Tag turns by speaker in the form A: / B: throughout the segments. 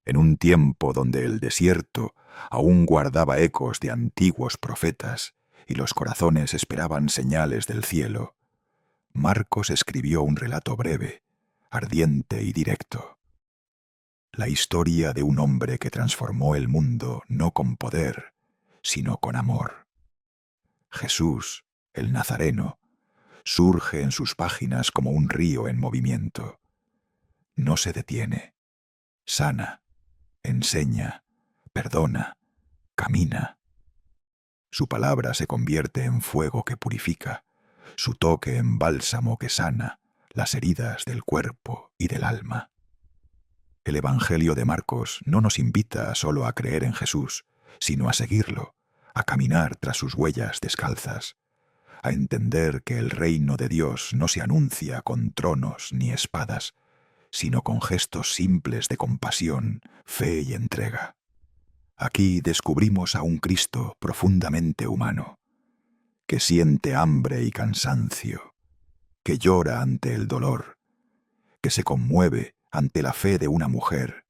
A: en un tiempo donde el desierto aún guardaba ecos de antiguos profetas y los corazones esperaban señales del cielo, Marcos escribió un relato breve, ardiente y directo. La historia de un hombre que transformó el mundo no con poder, sino con amor. Jesús, el Nazareno, surge en sus páginas como un río en movimiento. No se detiene, sana, enseña, perdona, camina. Su palabra se convierte en fuego que purifica, su toque en bálsamo que sana las heridas del cuerpo y del alma. El Evangelio de Marcos no nos invita solo a creer en Jesús, sino a seguirlo, a caminar tras sus huellas descalzas, a entender que el reino de Dios no se anuncia con tronos ni espadas, sino con gestos simples de compasión, fe y entrega. Aquí descubrimos a un Cristo profundamente humano, que siente hambre y cansancio, que llora ante el dolor, que se conmueve ante la fe de una mujer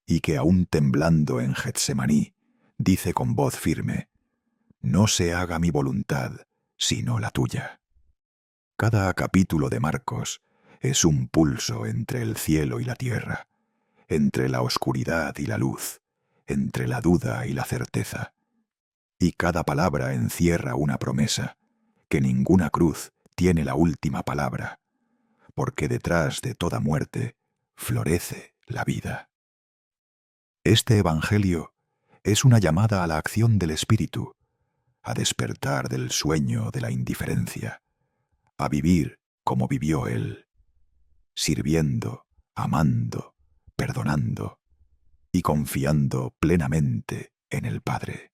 A: y que aún temblando en Getsemaní dice con voz firme: «No se haga mi voluntad, sino la tuya». Cada capítulo de Marcos es un pulso entre el cielo y la tierra, entre la oscuridad y la luz, entre la duda y la certeza. Y cada palabra encierra una promesa, que ninguna cruz tiene la última palabra, porque detrás de toda muerte florece la vida. Este Evangelio es una llamada a la acción del Espíritu, a despertar del sueño de la indiferencia, a vivir como vivió Él, sirviendo, amando, perdonando y confiando plenamente en el Padre.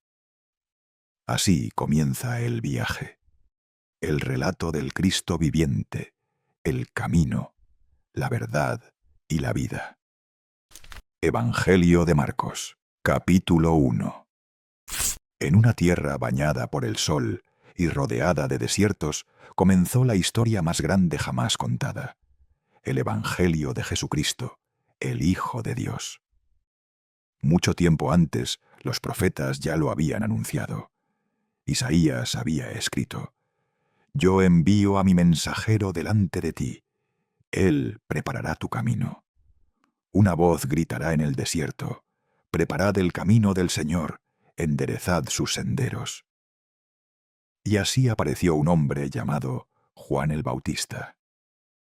A: Así comienza el viaje, el relato del Cristo viviente, el camino, la verdad y la vida. Evangelio de Marcos, capítulo 1. En una tierra bañada por el sol y rodeada de desiertos, comenzó la historia más grande jamás contada, el Evangelio de Jesucristo, el Hijo de Dios. Mucho tiempo antes, los profetas ya lo habían anunciado. Isaías había escrito: «Yo envío a mi mensajero delante de ti. Él preparará tu camino». Una voz gritará en el desierto: «Preparad el camino del Señor, enderezad sus senderos». Y así apareció un hombre llamado Juan el Bautista.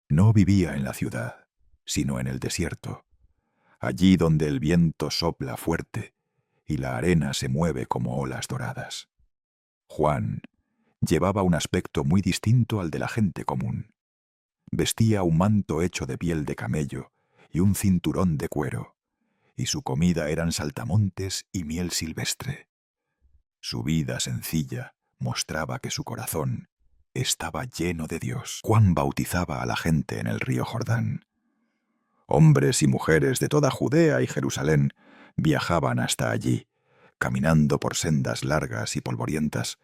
A: No vivía en la ciudad, sino en el desierto, allí donde el viento sopla fuerte y la arena se mueve como olas doradas. Juan llevaba un aspecto muy distinto al de la gente común. Vestía un manto hecho de piel de camello y un cinturón de cuero, y su comida eran saltamontes y miel silvestre. Su vida sencilla mostraba que su corazón estaba lleno de Dios. Juan bautizaba a la gente en el río Jordán. Hombres y mujeres de toda Judea y Jerusalén viajaban hasta allí, caminando por sendas largas y polvorientas,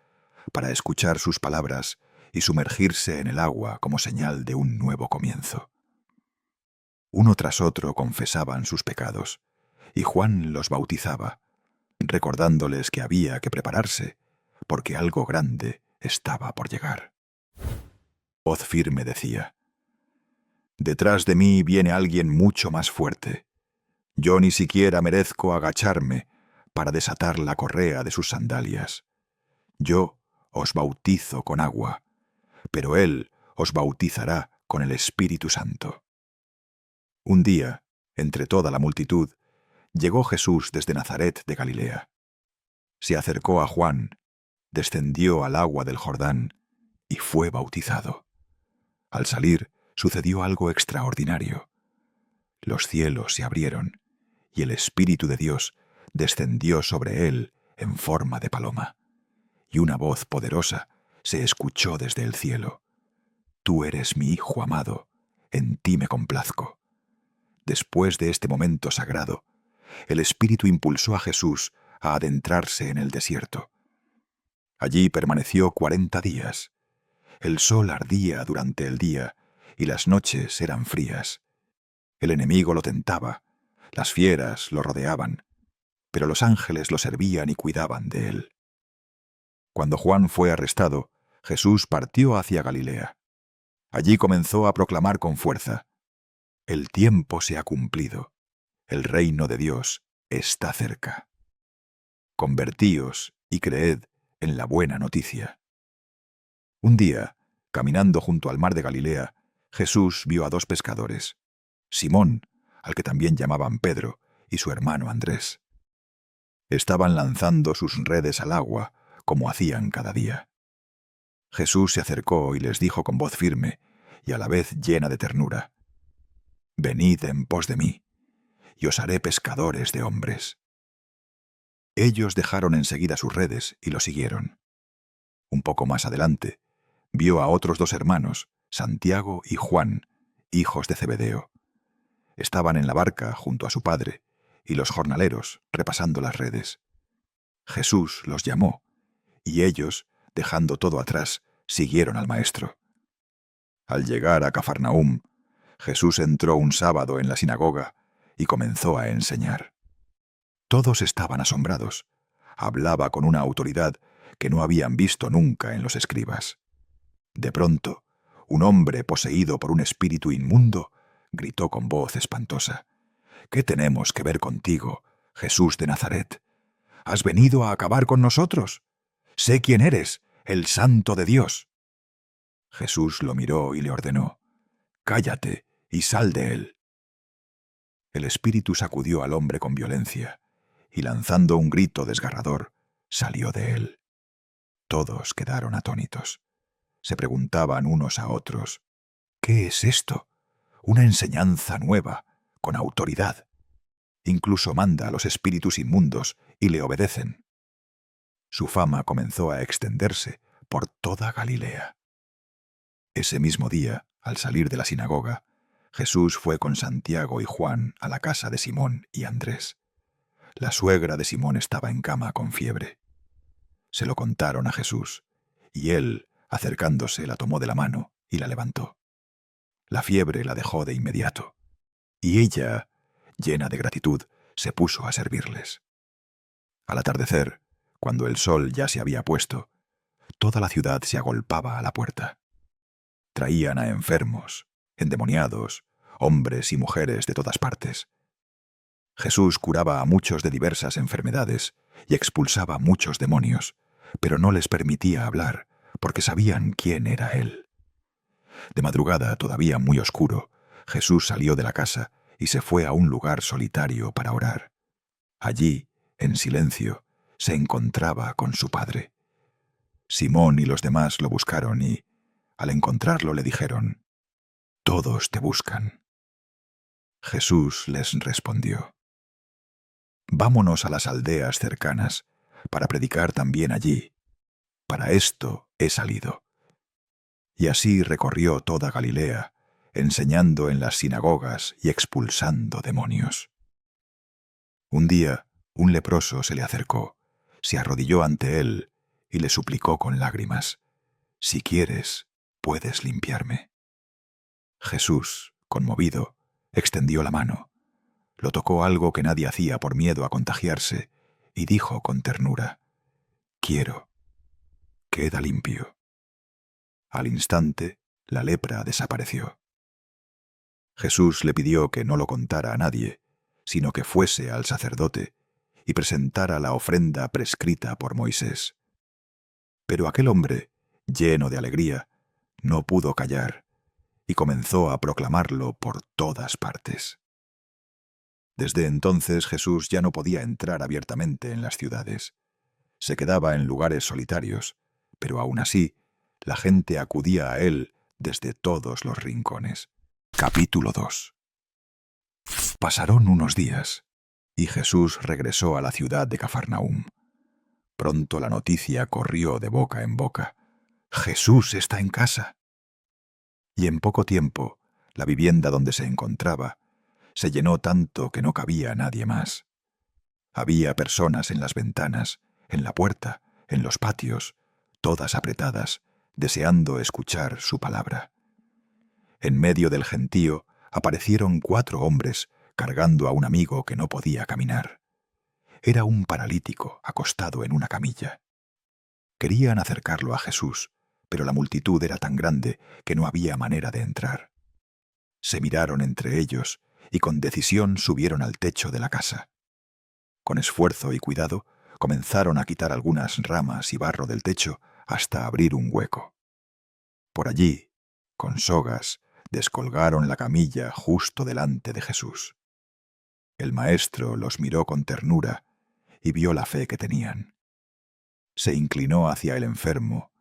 A: para escuchar sus palabras y sumergirse en el agua como señal de un nuevo comienzo. Uno tras otro confesaban sus pecados, y Juan los bautizaba, recordándoles que había que prepararse, porque algo grande estaba por llegar. Voz firme decía: «Detrás de mí viene alguien mucho más fuerte. Yo ni siquiera merezco agacharme para desatar la correa de sus sandalias. Yo os bautizo con agua, pero Él os bautizará con el Espíritu Santo». Un día, entre toda la multitud, llegó Jesús desde Nazaret de Galilea. Se acercó a Juan, descendió al agua del Jordán y fue bautizado. Al salir, sucedió algo extraordinario. Los cielos se abrieron y el Espíritu de Dios descendió sobre él en forma de paloma. Y una voz poderosa se escuchó desde el cielo: «Tú eres mi Hijo amado, en ti me complazco». Después de este momento sagrado, el Espíritu impulsó a Jesús a adentrarse en el desierto. Allí permaneció 40 días. El sol ardía durante el día y las noches eran frías. El enemigo lo tentaba, Las fieras lo rodeaban, pero los ángeles lo servían y cuidaban de él. Cuando Juan fue arrestado, Jesús partió hacia Galilea. Allí comenzó a proclamar con fuerza: «El tiempo se ha cumplido. El reino de Dios está cerca. Convertíos y creed en la buena noticia». Un día, caminando junto al mar de Galilea, Jesús vio a dos pescadores, Simón, al que también llamaban Pedro, y su hermano Andrés. Estaban lanzando sus redes al agua, como hacían cada día. Jesús se acercó y les dijo con voz firme y a la vez llena de ternura: «Venid en pos de mí, y os haré pescadores de hombres». Ellos dejaron enseguida sus redes y lo siguieron. Un poco más adelante, vio a otros dos hermanos, Santiago y Juan, hijos de Zebedeo. Estaban en la barca junto a su padre, y los jornaleros repasando las redes. Jesús los llamó, y ellos, dejando todo atrás, siguieron al Maestro. Al llegar a Cafarnaúm, Jesús entró un sábado en la sinagoga y comenzó a enseñar. Todos estaban asombrados. Hablaba con una autoridad que no habían visto nunca en los escribas. De pronto, un hombre poseído por un espíritu inmundo gritó con voz espantosa: «¿Qué tenemos que ver contigo, Jesús de Nazaret? ¿Has venido a acabar con nosotros? Sé quién eres, el Santo de Dios». Jesús lo miró y le ordenó: «Cállate y sal de él». El espíritu sacudió al hombre con violencia, y lanzando un grito desgarrador, salió de él. Todos quedaron atónitos. Se preguntaban unos a otros: «¿Qué es esto? Una enseñanza nueva, con autoridad. Incluso manda a los espíritus inmundos y le obedecen». Su fama comenzó a extenderse por toda Galilea. Ese mismo día, al salir de la sinagoga, Jesús fue con Santiago y Juan a la casa de Simón y Andrés. La suegra de Simón estaba en cama con fiebre. Se lo contaron a Jesús, y él, acercándose, la tomó de la mano y la levantó. La fiebre la dejó de inmediato, y ella, llena de gratitud, se puso a servirles. Al atardecer, cuando el sol ya se había puesto, toda la ciudad se agolpaba a la puerta. Traían a enfermos, endemoniados, hombres y mujeres de todas partes. Jesús curaba a muchos de diversas enfermedades y expulsaba muchos demonios, pero no les permitía hablar, porque sabían quién era Él. De madrugada, todavía muy oscuro, Jesús salió de la casa y se fue a un lugar solitario para orar. Allí, en silencio, se encontraba con su Padre. Simón y los demás lo buscaron y, al encontrarlo, le dijeron: «Todos te buscan». Jesús les respondió: «Vámonos a las aldeas cercanas, para predicar también allí. Para esto he salido». Y así recorrió toda Galilea, enseñando en las sinagogas y expulsando demonios. Un día, un leproso se le acercó, se arrodilló ante él y le suplicó con lágrimas: «Si quieres, puedes limpiarme». Jesús, conmovido, extendió la mano, lo tocó algo que nadie hacía por miedo a contagiarse, y dijo con ternura: «Quiero, queda limpio». Al instante, la lepra desapareció. Jesús le pidió que no lo contara a nadie, sino que fuese al sacerdote y presentara la ofrenda prescrita por Moisés. Pero aquel hombre, lleno de alegría, no pudo callar y comenzó a proclamarlo por todas partes. Desde entonces Jesús ya no podía entrar abiertamente en las ciudades. Se quedaba en lugares solitarios, pero aún así, la gente acudía a él desde todos los rincones. Capítulo 2. Pasaron unos días, y Jesús regresó a la ciudad de Cafarnaúm. Pronto la noticia corrió de boca en boca: «Jesús está en casa». Y en poco tiempo, la vivienda donde se encontraba se llenó tanto que no cabía nadie más. Había personas en las ventanas, en la puerta, en los patios, todas apretadas, deseando escuchar su palabra. En medio del gentío aparecieron 4 hombres cargando a un amigo que no podía caminar. Era un paralítico acostado en una camilla. Querían acercarlo a Jesús, pero la multitud era tan grande que no había manera de entrar. Se miraron entre ellos y con decisión subieron al techo de la casa. Con esfuerzo y cuidado, comenzaron a quitar algunas ramas y barro del techo hasta abrir un hueco. Por allí, con sogas, descolgaron la camilla justo delante de Jesús. El maestro los miró con ternura y vio la fe que tenían. Se inclinó hacia el enfermo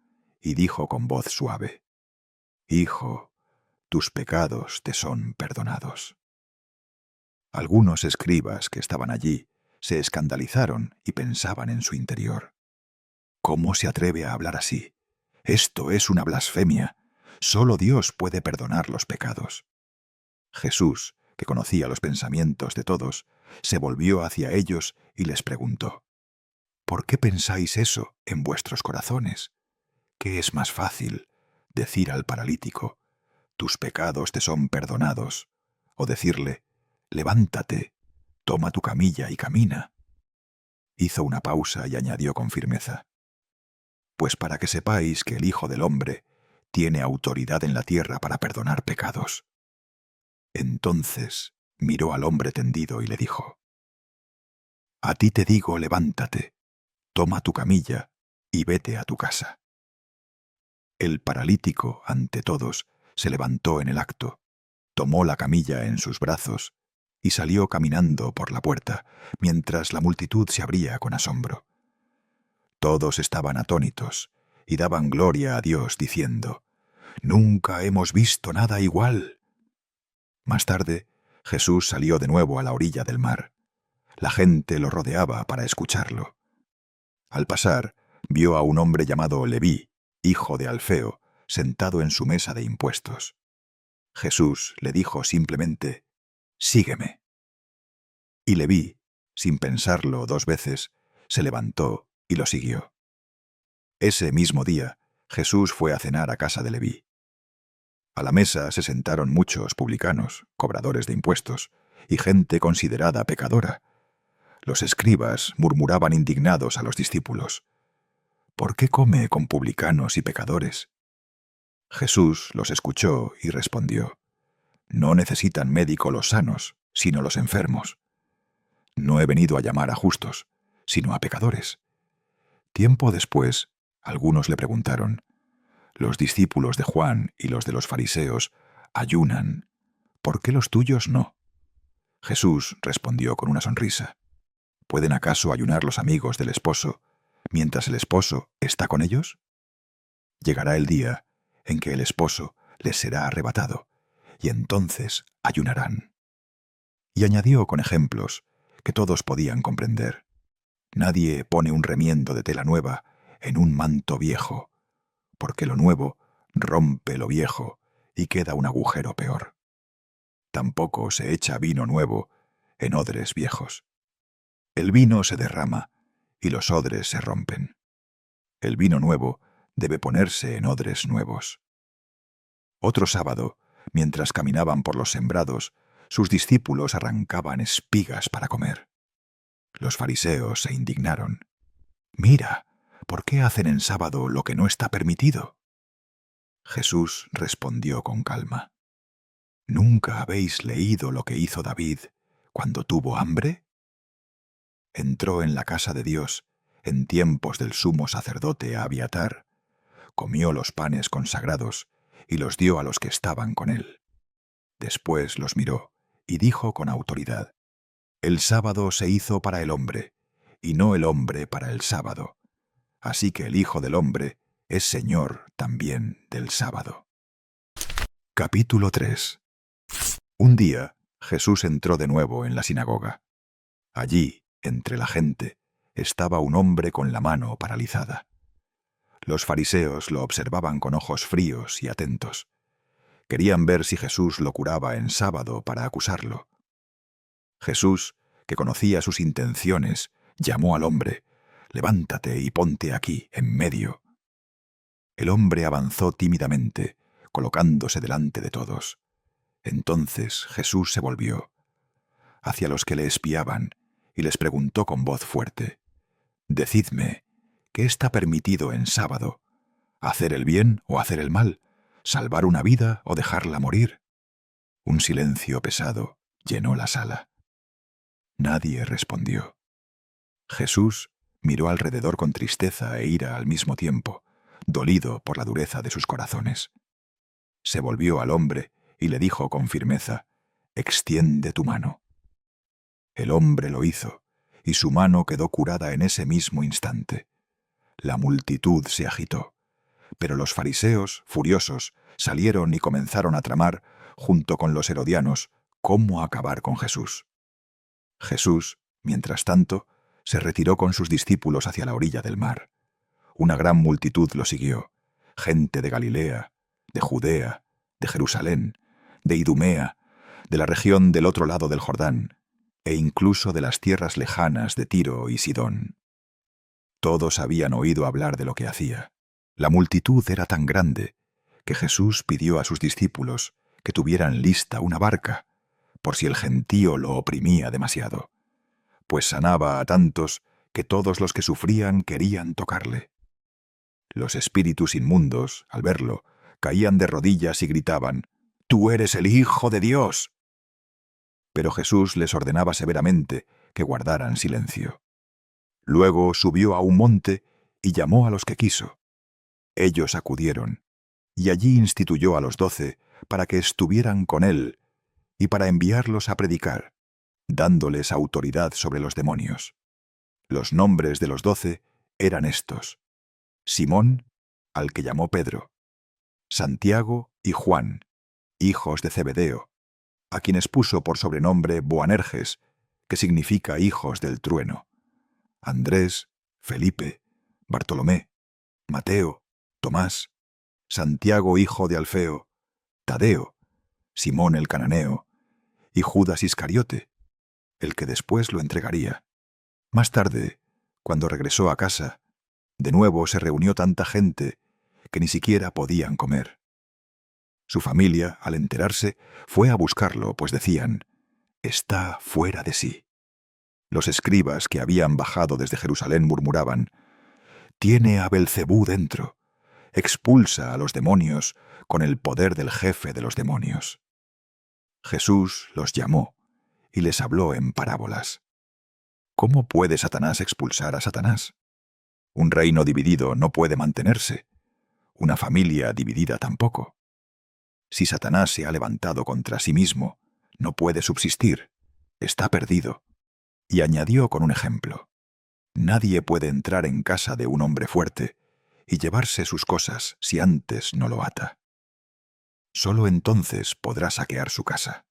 A: y dijo con voz suave: «Hijo, tus pecados te son perdonados». Algunos escribas que estaban allí se escandalizaron y pensaban en su interior: «¿Cómo se atreve a hablar así? Esto es una blasfemia. Solo Dios puede perdonar los pecados». Jesús, que conocía los pensamientos de todos, se volvió hacia ellos y les preguntó: «¿Por qué pensáis eso en vuestros corazones? ¿Qué es más fácil, decir al paralítico: tus pecados te son perdonados, o decirle: levántate, toma tu camilla y camina?» Hizo una pausa y añadió con firmeza: «Pues para que sepáis que el Hijo del Hombre tiene autoridad en la tierra para perdonar pecados». Entonces miró al hombre tendido y le dijo: «A ti te digo, levántate, toma tu camilla y vete a tu casa». El paralítico, ante todos, se levantó en el acto, tomó la camilla en sus brazos y salió caminando por la puerta, mientras la multitud se abría con asombro. Todos estaban atónitos y daban gloria a Dios diciendo: «Nunca hemos visto nada igual». Más tarde, Jesús salió de nuevo a la orilla del mar. La gente lo rodeaba para escucharlo. Al pasar, vio a un hombre llamado Leví, hijo de Alfeo, sentado en su mesa de impuestos. Jesús le dijo simplemente: «Sígueme». Y Leví, sin pensarlo 2 veces, se levantó y lo siguió. Ese mismo día, Jesús fue a cenar a casa de Leví. A la mesa se sentaron muchos publicanos, cobradores de impuestos, y gente considerada pecadora. Los escribas murmuraban indignados a los discípulos: «¿Por qué come con publicanos y pecadores?». Jesús los escuchó y respondió: «No necesitan médico los sanos, sino los enfermos. No he venido a llamar a justos, sino a pecadores». Tiempo después, algunos le preguntaron: «Los discípulos de Juan y los de los fariseos ayunan, ¿por qué los tuyos no?». Jesús respondió con una sonrisa: ¿Pueden acaso ayunar los amigos del esposo mientras el esposo está con ellos? Llegará el día en que el esposo les será arrebatado, y entonces ayunarán. Y añadió con ejemplos que todos podían comprender: nadie pone un remiendo de tela nueva en un manto viejo, porque lo nuevo rompe lo viejo y queda un agujero peor. Tampoco se echa vino nuevo en odres viejos. El vino se derrama y los odres se rompen. El vino nuevo debe ponerse en odres nuevos. Otro sábado, mientras caminaban por los sembrados, sus discípulos arrancaban espigas para comer. Los fariseos se indignaron: «Mira, ¿por qué hacen en sábado lo que no está permitido?». Jesús respondió con calma: ¿Nunca habéis leído lo que hizo David cuando tuvo hambre? Entró en la casa de Dios en tiempos del sumo sacerdote Abiatar, comió los panes consagrados y los dio a los que estaban con él. Después los miró y dijo con autoridad: «El sábado se hizo para el hombre, y no el hombre para el sábado. Así que el Hijo del Hombre es Señor también del sábado». Capítulo 3. Un día, Jesús entró de nuevo en la sinagoga. Allí, entre la gente, estaba un hombre con la mano paralizada. Los fariseos lo observaban con ojos fríos y atentos. Querían ver si Jesús lo curaba en sábado para acusarlo. Jesús, que conocía sus intenciones, llamó al hombre: «Levántate y ponte aquí, en medio». El hombre avanzó tímidamente, colocándose delante de todos. Entonces Jesús se volvió: hacia los que le espiaban y les preguntó con voz fuerte: «Decidme, ¿qué está permitido en sábado? ¿Hacer el bien o hacer el mal? ¿Salvar una vida o dejarla morir?». Un silencio pesado llenó la sala. Nadie respondió. Jesús miró alrededor con tristeza e ira al mismo tiempo, dolido por la dureza de sus corazones. Se volvió al hombre y le dijo con firmeza: «Extiende tu mano». El hombre lo hizo, y su mano quedó curada en ese mismo instante. La multitud se agitó, pero los fariseos, furiosos, salieron y comenzaron a tramar, junto con los herodianos, cómo acabar con Jesús. Jesús, mientras tanto, se retiró con sus discípulos hacia la orilla del mar. Una gran multitud lo siguió, gente de Galilea, de Judea, de Jerusalén, de Idumea, de la región del otro lado del Jordán, e incluso de las tierras lejanas de Tiro y Sidón. Todos habían oído hablar de lo que hacía. La multitud era tan grande que Jesús pidió a sus discípulos que tuvieran lista una barca, por si el gentío lo oprimía demasiado, pues sanaba a tantos que todos los que sufrían querían tocarle. Los espíritus inmundos, al verlo, caían de rodillas y gritaban: «¡Tú eres el Hijo de Dios!». Pero Jesús les ordenaba severamente que guardaran silencio. Luego subió a un monte y llamó a los que quiso. Ellos acudieron, y allí instituyó a los 12 para que estuvieran con él y para enviarlos a predicar, dándoles autoridad sobre los demonios. Los nombres de los 12 eran estos: Simón, al que llamó Pedro; Santiago y Juan, hijos de Zebedeo, a quienes puso por sobrenombre Boanerges, que significa hijos del trueno; Andrés, Felipe, Bartolomé, Mateo, Tomás, Santiago hijo de Alfeo, Tadeo, Simón el cananeo, y Judas Iscariote, el que después lo entregaría. Más tarde, cuando regresó a casa, de nuevo se reunió tanta gente que ni siquiera podían comer. Su familia, al enterarse, fue a buscarlo, pues decían: «Está fuera de sí». Los escribas que habían bajado desde Jerusalén murmuraban: «Tiene a Belcebú dentro, expulsa a los demonios con el poder del jefe de los demonios». Jesús los llamó y les habló en parábolas. ¿Cómo puede Satanás expulsar a Satanás? Un reino dividido no puede mantenerse, una familia dividida tampoco. Si Satanás se ha levantado contra sí mismo, no puede subsistir, está perdido. Y añadió con un ejemplo: nadie puede entrar en casa de un hombre fuerte y llevarse sus cosas si antes no lo ata. Solo entonces podrá saquear su casa.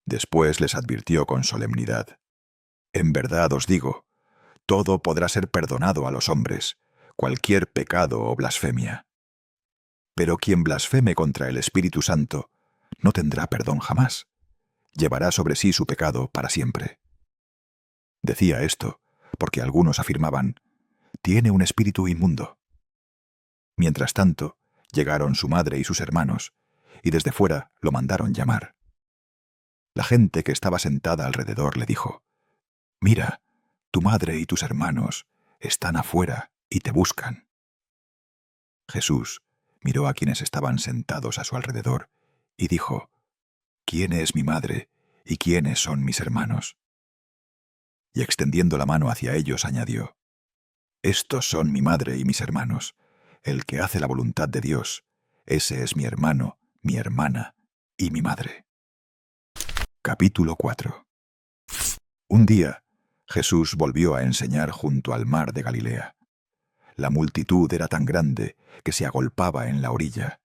A: Después les advirtió con solemnidad: en verdad os digo, todo podrá ser perdonado a los hombres, cualquier pecado o blasfemia. Pero quien blasfeme contra el Espíritu Santo no tendrá perdón jamás, llevará sobre sí su pecado para siempre. Decía esto porque algunos afirmaban: tiene un espíritu inmundo. Mientras tanto, llegaron su madre y sus hermanos, y desde fuera lo mandaron llamar. La gente que estaba sentada alrededor le dijo: «Mira, tu madre y tus hermanos están afuera y te buscan». Jesús miró a quienes estaban sentados a su alrededor y dijo: «¿Quién es mi madre y quiénes son mis hermanos?». Y extendiendo la mano hacia ellos añadió: «Estos son mi madre y mis hermanos. El que hace la voluntad de Dios, ese es mi hermano, mi hermana y mi madre». Capítulo 4. Un día, Jesús volvió a enseñar junto al mar de Galilea. La multitud era tan grande que se agolpaba en la orilla.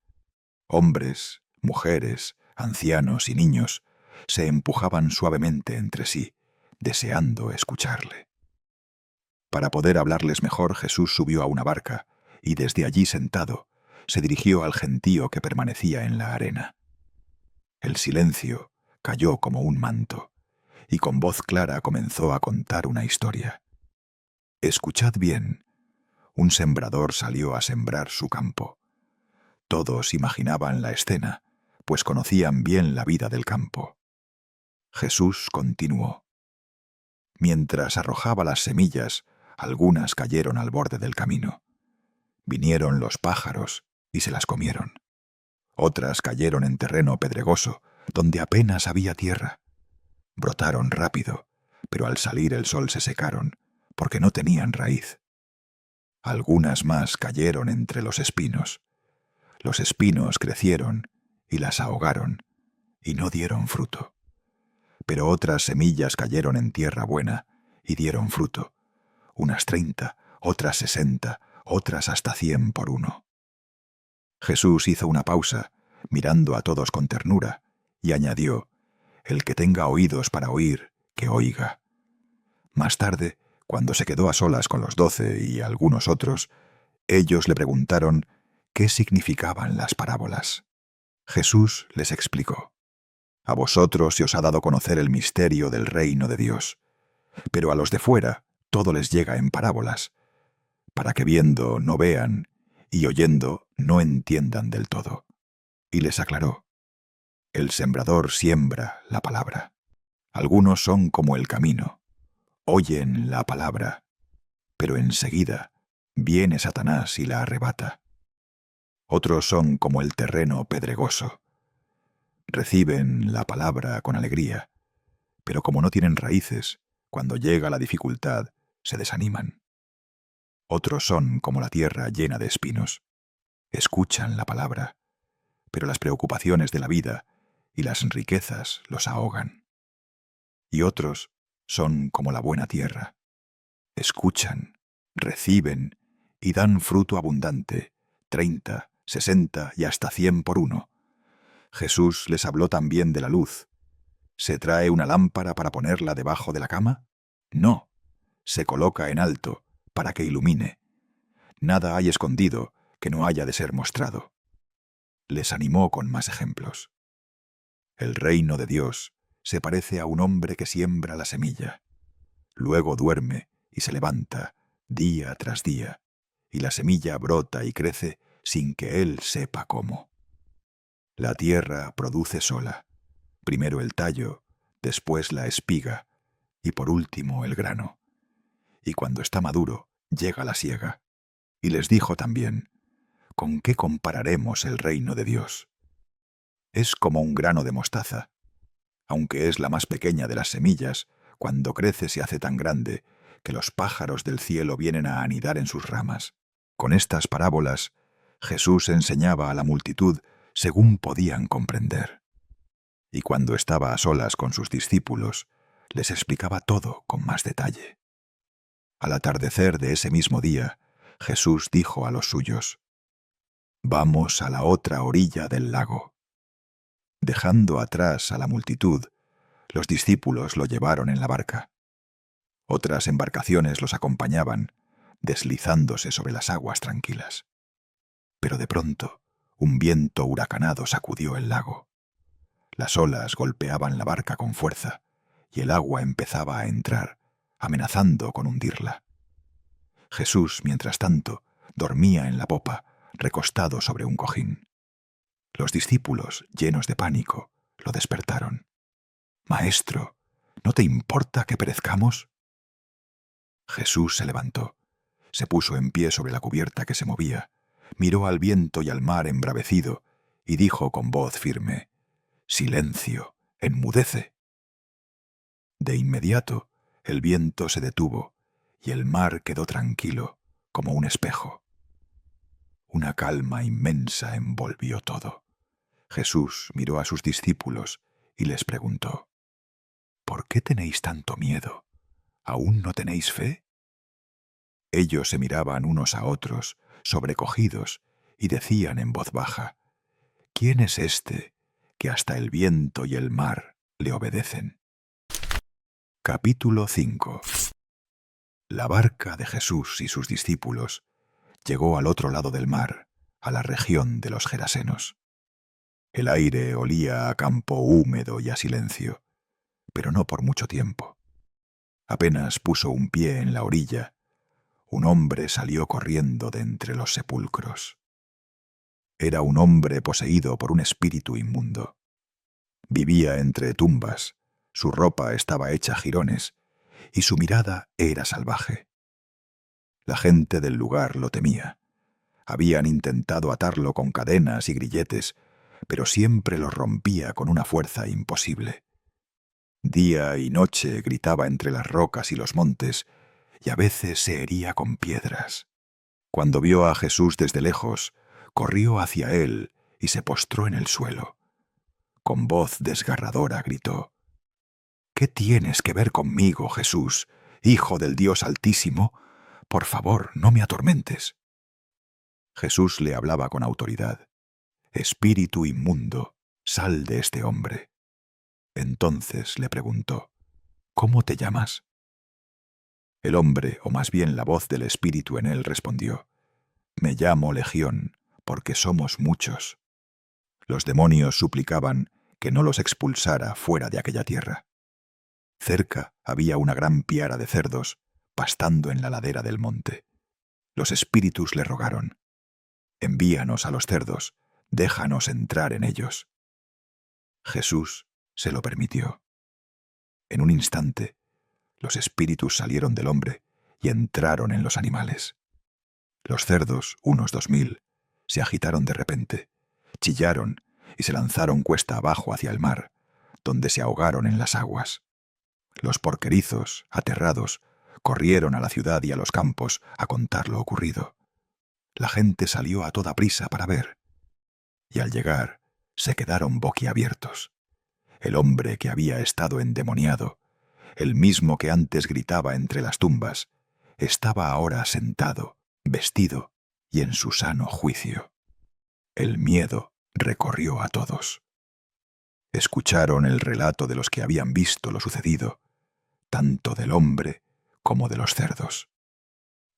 A: Hombres, mujeres, ancianos y niños se empujaban suavemente entre sí, deseando escucharle. Para poder hablarles mejor, Jesús subió a una barca y desde allí sentado se dirigió al gentío que permanecía en la arena. El silencio cayó como un manto y con voz clara comenzó a contar una historia. Escuchad bien. Un sembrador salió a sembrar su campo. Todos imaginaban la escena, pues conocían bien la vida del campo. Jesús continuó. Mientras arrojaba las semillas, algunas cayeron al borde del camino. Vinieron los pájaros y se las comieron. Otras cayeron en terreno pedregoso, donde apenas había tierra. Brotaron rápido, pero al salir el sol se secaron, porque no tenían raíz. Algunas más cayeron entre los espinos. Los espinos crecieron y las ahogaron, y no dieron fruto. Pero otras semillas cayeron en tierra buena y dieron fruto, unas 30, otras 60, otras hasta 100 por uno. Jesús hizo una pausa, mirando a todos con ternura, y añadió: El que tenga oídos para oír, que oiga. Más tarde, cuando se quedó a solas con los 12 y algunos otros, ellos le preguntaron qué significaban las parábolas. Jesús les explicó: A vosotros se os ha dado conocer el misterio del reino de Dios, pero a los de fuera todo les llega en parábolas, para que viendo no vean y oyendo no entiendan del todo. Y les aclaró: El sembrador siembra la palabra. Algunos son como el camino, oyen la palabra, pero enseguida viene Satanás y la arrebata. Otros son como el terreno pedregoso. Reciben la palabra con alegría, pero como no tienen raíces, cuando llega la dificultad, se desaniman. Otros son como la tierra llena de espinos. Escuchan la palabra, pero las preocupaciones de la vida y las riquezas los ahogan. Y otros son como la buena tierra. Escuchan, reciben y dan fruto abundante, 30, 60 y hasta 100 por uno. Jesús les habló también de la luz. ¿Se trae una lámpara para ponerla debajo de la cama? No, se coloca en alto para que ilumine. Nada hay escondido que no haya de ser mostrado. Les animó con más ejemplos. El reino de Dios se parece a un hombre que siembra la semilla. Luego duerme y se levanta día tras día, y la semilla brota y crece sin que él sepa cómo. La tierra produce sola, primero el tallo, después la espiga, y por último el grano. Y cuando está maduro, llega la siega. Y les dijo también: ¿Con qué compararemos el reino de Dios? Es como un grano de mostaza. Aunque es la más pequeña de las semillas, cuando crece se hace tan grande que los pájaros del cielo vienen a anidar en sus ramas. Con estas parábolas, Jesús enseñaba a la multitud según podían comprender. Y cuando estaba a solas con sus discípulos, les explicaba todo con más detalle. Al atardecer de ese mismo día, Jesús dijo a los suyos: Vamos a la otra orilla del lago. Dejando atrás a la multitud, los discípulos lo llevaron en la barca. Otras embarcaciones los acompañaban, deslizándose sobre las aguas tranquilas. Pero de pronto, un viento huracanado sacudió el lago. Las olas golpeaban la barca con fuerza, y el agua empezaba a entrar, amenazando con hundirla. Jesús, mientras tanto, dormía en la popa, recostado sobre un cojín. Los discípulos, llenos de pánico, lo despertaron. «Maestro, ¿no te importa que perezcamos?» Jesús se levantó, se puso en pie sobre la cubierta que se movía, miró al viento y al mar embravecido y dijo con voz firme: «Silencio, enmudece». De inmediato, el viento se detuvo y el mar quedó tranquilo, como un espejo. Una calma inmensa envolvió todo. Jesús miró a sus discípulos y les preguntó: «¿Por qué tenéis tanto miedo? ¿Aún no tenéis fe?» Ellos se miraban unos a otros, sobrecogidos, y decían en voz baja: «¿Quién es este que hasta el viento y el mar le obedecen?» Capítulo 5. La barca de Jesús y sus discípulos llegó al otro lado del mar, a la región de los Gerasenos. El aire olía a campo húmedo y a silencio, pero no por mucho tiempo. Apenas puso un pie en la orilla, un hombre salió corriendo de entre los sepulcros. Era un hombre poseído por un espíritu inmundo. Vivía entre tumbas, Su ropa estaba hecha jirones y su mirada era salvaje. La gente del lugar lo temía. Habían intentado atarlo con cadenas y grilletes, pero siempre los rompía con una fuerza imposible. Día y noche gritaba entre las rocas y los montes, y a veces se hería con piedras. Cuando vio a Jesús desde lejos, corrió hacia él y se postró en el suelo. Con voz desgarradora gritó: «¿Qué tienes que ver conmigo, Jesús, Hijo del Dios Altísimo? Por favor, no me atormentes». Jesús le hablaba con autoridad: «Espíritu inmundo, sal de este hombre». Entonces le preguntó: «¿Cómo te llamas?». El hombre, o más bien la voz del espíritu en él, respondió: «Me llamo Legión, porque somos muchos». Los demonios suplicaban que no los expulsara fuera de aquella tierra. Cerca había una gran piara de cerdos, pastando en la ladera del monte. Los espíritus le rogaron: «Envíanos a los cerdos, déjanos entrar en ellos». Jesús se lo permitió. En un instante, los espíritus salieron del hombre y entraron en los animales. Los cerdos, unos 2000, se agitaron de repente, chillaron y se lanzaron cuesta abajo hacia el mar, donde se ahogaron en las aguas. Los porquerizos, aterrados, corrieron a la ciudad y a los campos a contar lo ocurrido. La gente salió a toda prisa para ver, y al llegar se quedaron boquiabiertos. El hombre que había estado endemoniado, el mismo que antes gritaba entre las tumbas, estaba ahora sentado, vestido y en su sano juicio. El miedo recorrió a todos. Escucharon el relato de los que habían visto lo sucedido, tanto del hombre como de los cerdos.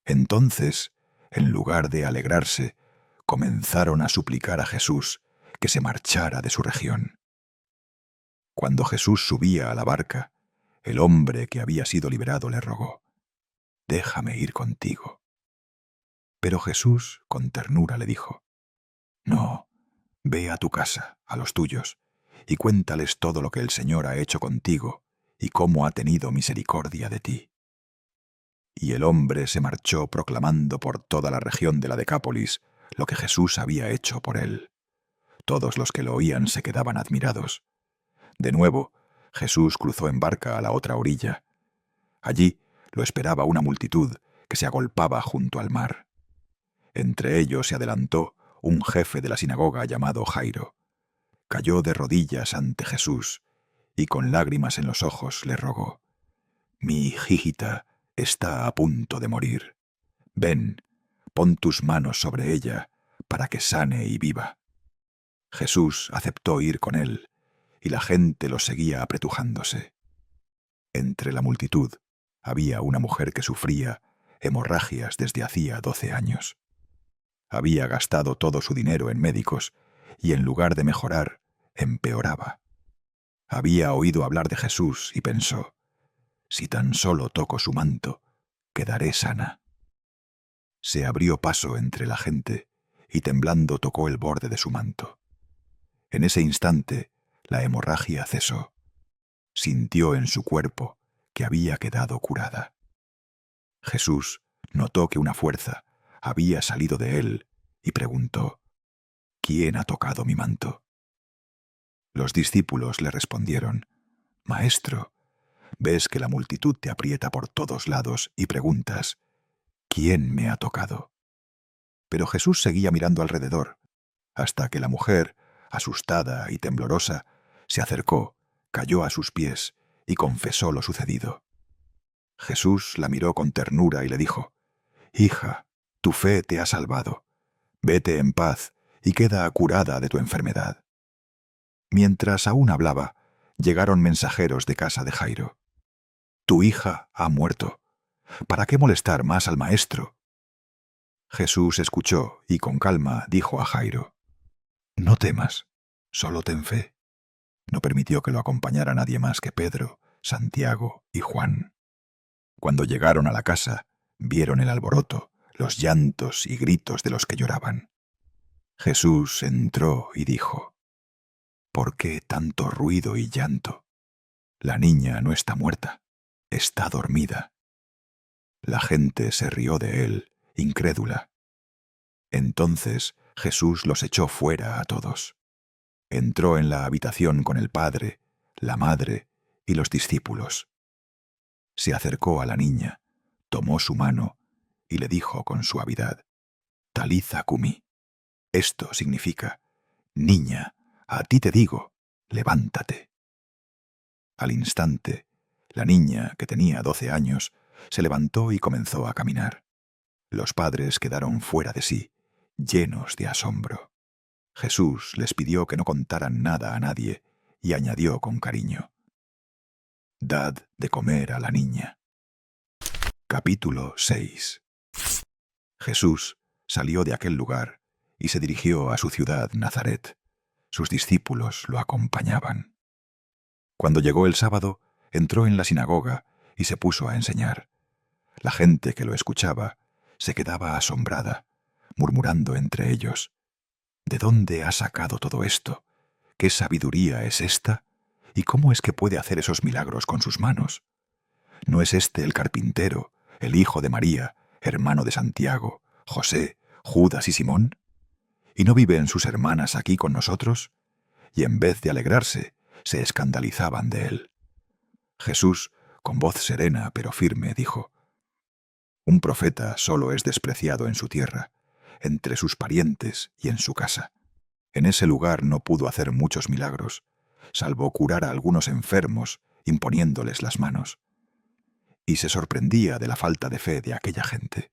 A: Entonces, en lugar de alegrarse, comenzaron a suplicar a Jesús que se marchara de su región. Cuando Jesús subía a la barca, el hombre que había sido liberado le rogó: «Déjame ir contigo». Pero Jesús, con ternura, le dijo: «No, ve a tu casa, a los tuyos, y cuéntales todo lo que el Señor ha hecho contigo y cómo ha tenido misericordia de ti». Y el hombre se marchó proclamando por toda la región de la Decápolis lo que Jesús había hecho por él. Todos los que lo oían se quedaban admirados. De nuevo, Jesús cruzó en barca a la otra orilla. Allí lo esperaba una multitud que se agolpaba junto al mar. Entre ellos se adelantó un jefe de la sinagoga llamado Jairo. Cayó de rodillas ante Jesús y con lágrimas en los ojos le rogó: «Mi hijita está a punto de morir. Ven, pon tus manos sobre ella para que sane y viva». Jesús aceptó ir con él, y la gente lo seguía apretujándose. Entre la multitud había una mujer que sufría hemorragias desde hacía 12 años. Había gastado todo su dinero en médicos y en lugar de mejorar, empeoraba. Había oído hablar de Jesús y pensó: «Si tan solo toco su manto, quedaré sana». Se abrió paso entre la gente y temblando tocó el borde de su manto. En ese instante, la hemorragia cesó. Sintió en su cuerpo que había quedado curada. Jesús notó que una fuerza había salido de él y preguntó: «¿Quién ha tocado mi manto?». Los discípulos le respondieron: «Maestro, ves que la multitud te aprieta por todos lados y preguntas: ¿quién me ha tocado?». Pero Jesús seguía mirando alrededor, hasta que la mujer, asustada y temblorosa, se acercó, cayó a sus pies y confesó lo sucedido. Jesús la miró con ternura y le dijo: «Hija, tu fe te ha salvado. Vete en paz y queda curada de tu enfermedad». Mientras aún hablaba, llegaron mensajeros de casa de Jairo. «Tu hija ha muerto. ¿Para qué molestar más al maestro?». Jesús escuchó y con calma dijo a Jairo: «No temas, solo ten fe». No permitió que lo acompañara nadie más que Pedro, Santiago y Juan. Cuando llegaron a la casa, vieron el alboroto, los llantos y gritos de los que lloraban. Jesús entró y dijo: «¿Por qué tanto ruido y llanto? La niña no está muerta, está dormida. La gente se rió de él, incrédula. Entonces Jesús los echó fuera a todos. Entró en la habitación con el padre, la madre y los discípulos. Se acercó a la niña, tomó su mano y le dijo con suavidad: Talitha cumi. Esto significa: Niña, a ti te digo, levántate. Al instante, la niña, que tenía 12 años, se levantó y comenzó a caminar. Los padres quedaron fuera de sí, llenos de asombro. Jesús les pidió que no contaran nada a nadie y añadió con cariño: Dad de comer a la niña. Capítulo 6. Jesús salió de aquel lugar y se dirigió a su ciudad Nazaret. Sus discípulos lo acompañaban. Cuando llegó el sábado, entró en la sinagoga y se puso a enseñar. La gente que lo escuchaba se quedaba asombrada, murmurando entre ellos: ¿De dónde ha sacado todo esto? ¿Qué sabiduría es esta? ¿Y cómo es que puede hacer esos milagros con sus manos? ¿No es este el carpintero, el hijo de María, hermano de Santiago, José, Judas y Simón? ¿Y no viven sus hermanas aquí con nosotros? Y en vez de alegrarse, se escandalizaban de él. Jesús, con voz serena pero firme, dijo: Un profeta solo es despreciado en su tierra, entre sus parientes y en su casa. En ese lugar no pudo hacer muchos milagros, salvo curar a algunos enfermos imponiéndoles las manos. Y se sorprendía de la falta de fe de aquella gente.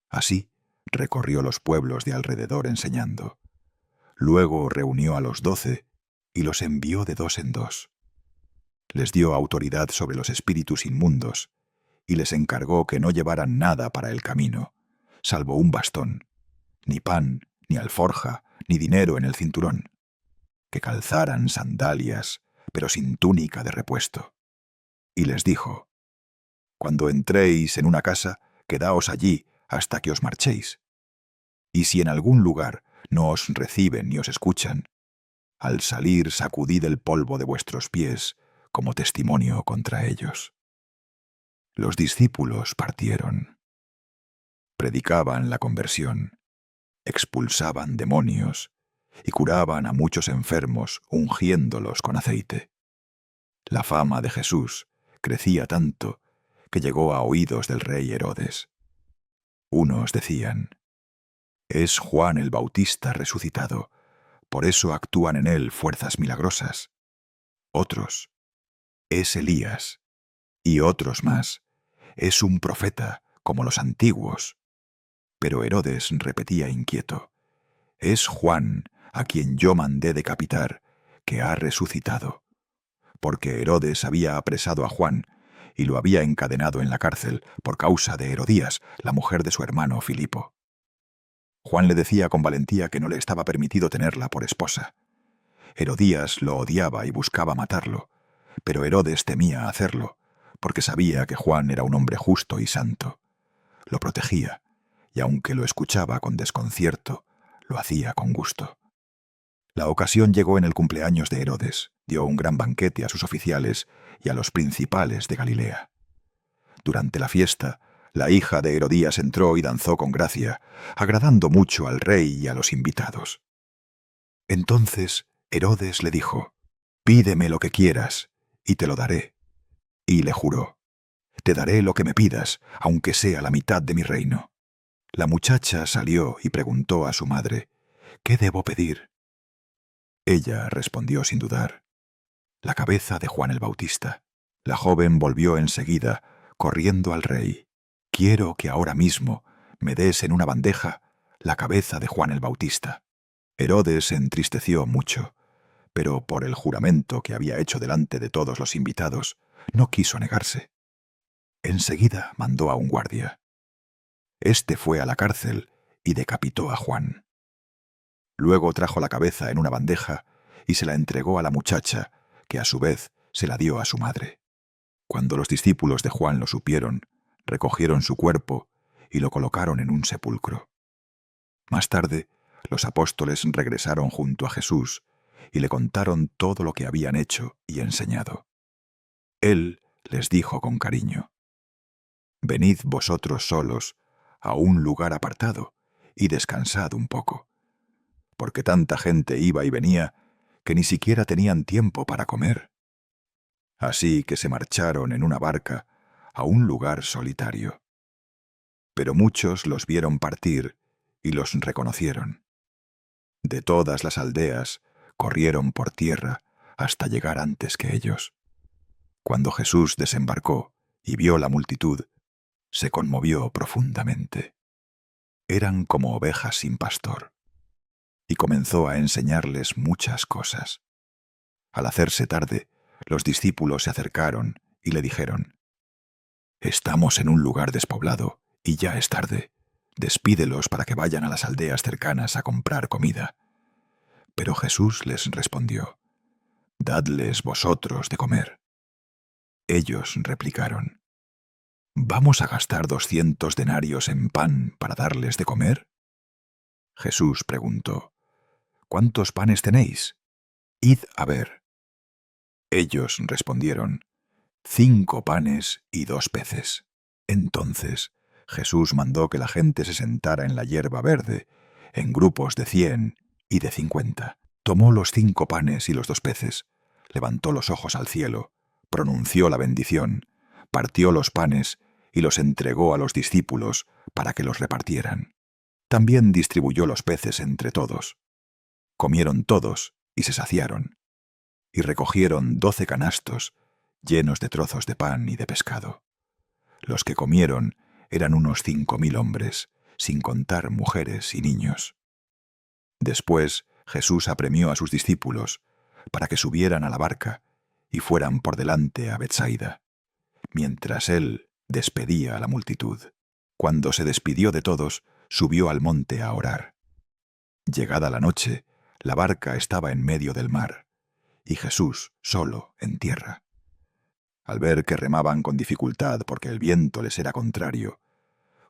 A: Así recorrió los pueblos de alrededor enseñando. Luego reunió a los 12 y los envió de 2 en 2. Les dio autoridad sobre los espíritus inmundos y les encargó que no llevaran nada para el camino, salvo un bastón, ni pan, ni alforja, ni dinero en el cinturón, que calzaran sandalias, pero sin túnica de repuesto. Y les dijo: Cuando entréis en una casa, quedaos allí hasta que os marchéis. Y si en algún lugar no os reciben ni os escuchan, al salir sacudid el polvo de vuestros pies como testimonio contra ellos. Los discípulos partieron. Predicaban la conversión, expulsaban demonios y curaban a muchos enfermos ungiéndolos con aceite. La fama de Jesús crecía tanto que llegó a oídos del rey Herodes. Unos decían: Es Juan el Bautista resucitado, por eso actúan en él fuerzas milagrosas. Otros: Es Elías. Y otros más: Es un profeta, como los antiguos. Pero Herodes repetía inquieto: Es Juan, a quien yo mandé decapitar, que ha resucitado. Porque Herodes había apresado a Juan y lo había encadenado en la cárcel por causa de Herodías, la mujer de su hermano Filipo. Juan le decía con valentía que no le estaba permitido tenerla por esposa. Herodías lo odiaba y buscaba matarlo, pero Herodes temía hacerlo, porque sabía que Juan era un hombre justo y santo. Lo protegía, y aunque lo escuchaba con desconcierto, lo hacía con gusto. La ocasión llegó en el cumpleaños de Herodes. Dio un gran banquete a sus oficiales y a los principales de Galilea. Durante la fiesta, la hija de Herodías entró y danzó con gracia, agradando mucho al rey y a los invitados. Entonces Herodes le dijo: Pídeme lo que quieras, y te lo daré. Y le juró: Te daré lo que me pidas, aunque sea la mitad de mi reino. La muchacha salió y preguntó a su madre: ¿Qué debo pedir? Ella respondió sin dudar: La cabeza de Juan el Bautista. La joven volvió enseguida, corriendo al rey: Quiero que ahora mismo me des en una bandeja la cabeza de Juan el Bautista. Herodes se entristeció mucho, pero por el juramento que había hecho delante de todos los invitados, no quiso negarse. Enseguida mandó a un guardia. Este fue a la cárcel y decapitó a Juan. Luego trajo la cabeza en una bandeja y se la entregó a la muchacha, que a su vez se la dio a su madre. Cuando los discípulos de Juan lo supieron, recogieron su cuerpo y lo colocaron en un sepulcro. Más tarde, los apóstoles regresaron junto a Jesús y le contaron todo lo que habían hecho y enseñado. Él les dijo con cariño: «Venid vosotros solos a un lugar apartado y descansad un poco», porque tanta gente iba y venía que ni siquiera tenían tiempo para comer. Así que se marcharon en una barca a un lugar solitario. Pero muchos los vieron partir y los reconocieron. De todas las aldeas corrieron por tierra hasta llegar antes que ellos. Cuando Jesús desembarcó y vio la multitud, se conmovió profundamente. Eran como ovejas sin pastor, y comenzó a enseñarles muchas cosas. Al hacerse tarde, los discípulos se acercaron y le dijeron: «Estamos en un lugar despoblado y ya es tarde. Despídelos para que vayan a las aldeas cercanas a comprar comida». Pero Jesús les respondió: «Dadles vosotros de comer». Ellos replicaron: «¿Vamos a gastar 200 denarios en pan para darles de comer?». Jesús preguntó: «¿Cuántos panes tenéis? Id a ver». Ellos respondieron: 5 panes y 2 peces. Entonces Jesús mandó que la gente se sentara en la hierba verde, en grupos de 100 y de 50. Tomó los 5 panes y los 2 peces, levantó los ojos al cielo, pronunció la bendición, partió los panes y los entregó a los discípulos para que los repartieran. También distribuyó los peces entre todos. Comieron todos y se saciaron, y recogieron 12 canastos llenos de trozos de pan y de pescado. Los que comieron eran unos 5.000 hombres, sin contar mujeres y niños. Después Jesús apremió a sus discípulos para que subieran a la barca y fueran por delante a Betsaida, mientras él despedía a la multitud. Cuando se despidió de todos, subió al monte a orar. Llegada la noche, la barca estaba en medio del mar, y Jesús solo en tierra. Al ver que remaban con dificultad porque el viento les era contrario,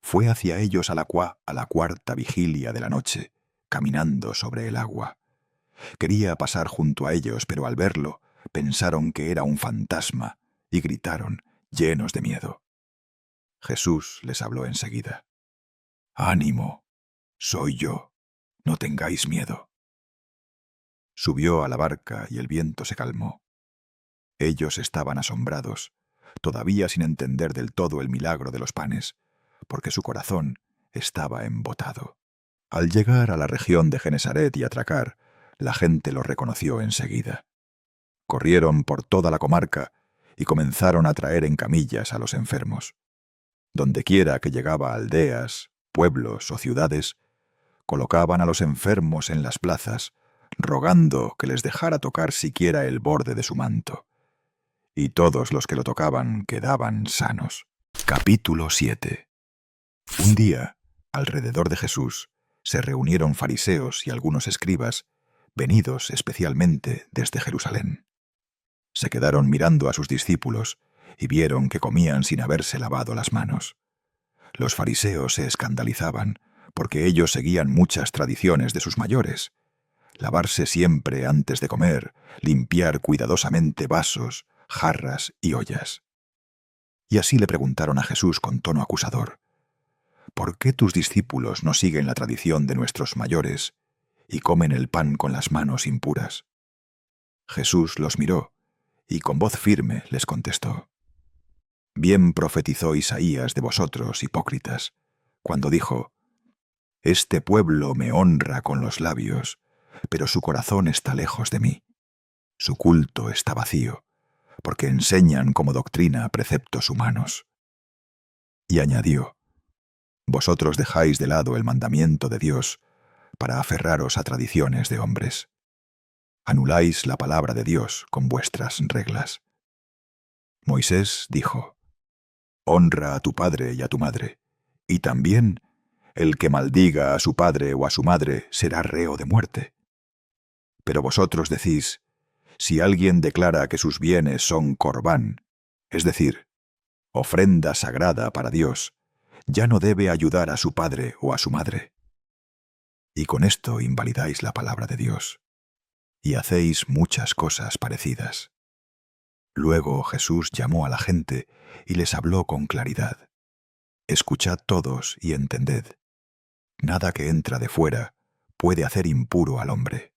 A: fue hacia ellos a la 4ª vigilia de la noche, caminando sobre el agua. Quería pasar junto a ellos, pero al verlo, pensaron que era un fantasma y gritaron, llenos de miedo. Jesús les habló enseguida: «Ánimo, soy yo, no tengáis miedo». Subió a la barca y el viento se calmó. Ellos estaban asombrados, todavía sin entender del todo el milagro de los panes, porque su corazón estaba embotado. Al llegar a la región de Genesaret y atracar, la gente los reconoció enseguida. Corrieron por toda la comarca y comenzaron a traer en camillas a los enfermos. Dondequiera que llegaba a aldeas, pueblos o ciudades, colocaban a los enfermos en las plazas, rogando que les dejara tocar siquiera el borde de su manto. Y todos los que lo tocaban quedaban sanos. Capítulo 7. Un día, alrededor de Jesús, se reunieron fariseos y algunos escribas, venidos especialmente desde Jerusalén. Se quedaron mirando a sus discípulos y vieron que comían sin haberse lavado las manos. Los fariseos se escandalizaban porque ellos seguían muchas tradiciones de sus mayores: lavarse siempre antes de comer, limpiar cuidadosamente vasos, jarras y ollas. Y así le preguntaron a Jesús con tono acusador: «¿Por qué tus discípulos no siguen la tradición de nuestros mayores y comen el pan con las manos impuras?» Jesús los miró y con voz firme les contestó: «Bien profetizó Isaías de vosotros, hipócritas, cuando dijo: Este pueblo me honra con los labios, pero su corazón está lejos de mí. Su culto está vacío, porque enseñan como doctrina preceptos humanos». Y añadió: «Vosotros dejáis de lado el mandamiento de Dios para aferraros a tradiciones de hombres. Anuláis la palabra de Dios con vuestras reglas». Moisés dijo: «Honra a tu padre y a tu madre», y también: «El que maldiga a su padre o a su madre será reo de muerte». Pero vosotros decís: «Si alguien declara que sus bienes son corbán, es decir, ofrenda sagrada para Dios, ya no debe ayudar a su padre o a su madre». Y con esto invalidáis la palabra de Dios, y hacéis muchas cosas parecidas. Luego Jesús llamó a la gente y les habló con claridad. Escuchad todos y entended. Nada que entra de fuera puede hacer impuro al hombre.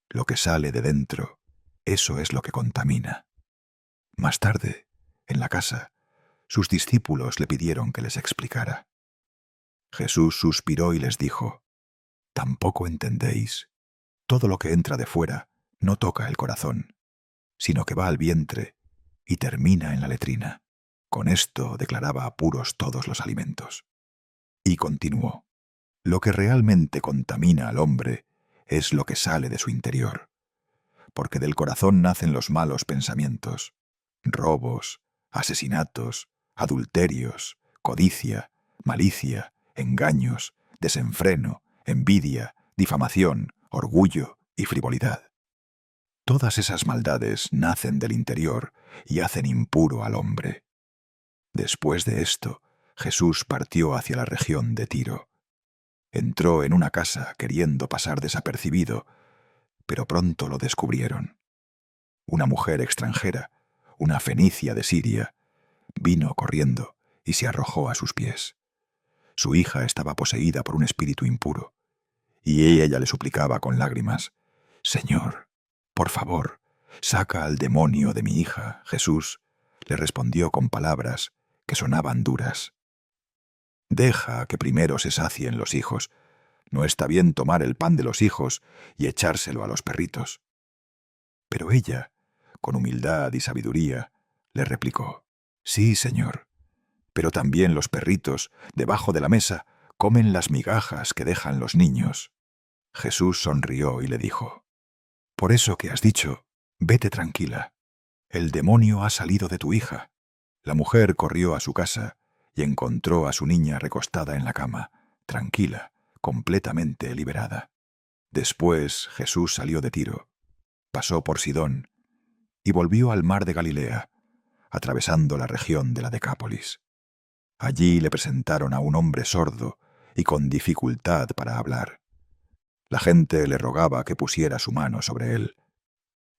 A: Lo que sale de dentro, eso es lo que contamina. Más tarde, en la casa, sus discípulos le pidieron que les explicara. Jesús suspiró y les dijo: ¿Tampoco entendéis? Todo lo que entra de fuera no toca el corazón, sino que va al vientre y termina en la letrina. Con esto declaraba puros todos los alimentos. Y continuó: lo que realmente contamina al hombre es lo que sale de su interior, porque del corazón nacen los malos pensamientos, robos, asesinatos, adulterios, codicia, malicia, engaños, desenfreno, envidia, difamación, orgullo y frivolidad. Todas esas maldades nacen del interior y hacen impuro al hombre. Después de esto, Jesús partió hacia la región de Tiro. Entró en una casa queriendo pasar desapercibido, pero pronto lo descubrieron. Una mujer extranjera, una fenicia de Siria, vino corriendo y se arrojó a sus pies. Su hija estaba poseída por un espíritu impuro, y ella le suplicaba con lágrimas: «Señor, por favor, saca al demonio de mi hija». Jesús le respondió con palabras que sonaban duras: «Deja que primero se sacien los hijos. No está bien tomar el pan de los hijos y echárselo a los perritos». Pero ella, con humildad y sabiduría, le replicó: «Sí, Señor, pero también los perritos, debajo de la mesa, comen las migajas que dejan los niños». Jesús sonrió y le dijo: «Por eso que has dicho, vete tranquila. El demonio ha salido de tu hija». La mujer corrió a su casa y encontró a su niña recostada en la cama, tranquila, completamente liberada. Después Jesús salió de Tiro, pasó por Sidón y volvió al mar de Galilea, atravesando la región de la Decápolis. Allí le presentaron a un hombre sordo y con dificultad para hablar. La gente le rogaba que pusiera su mano sobre él.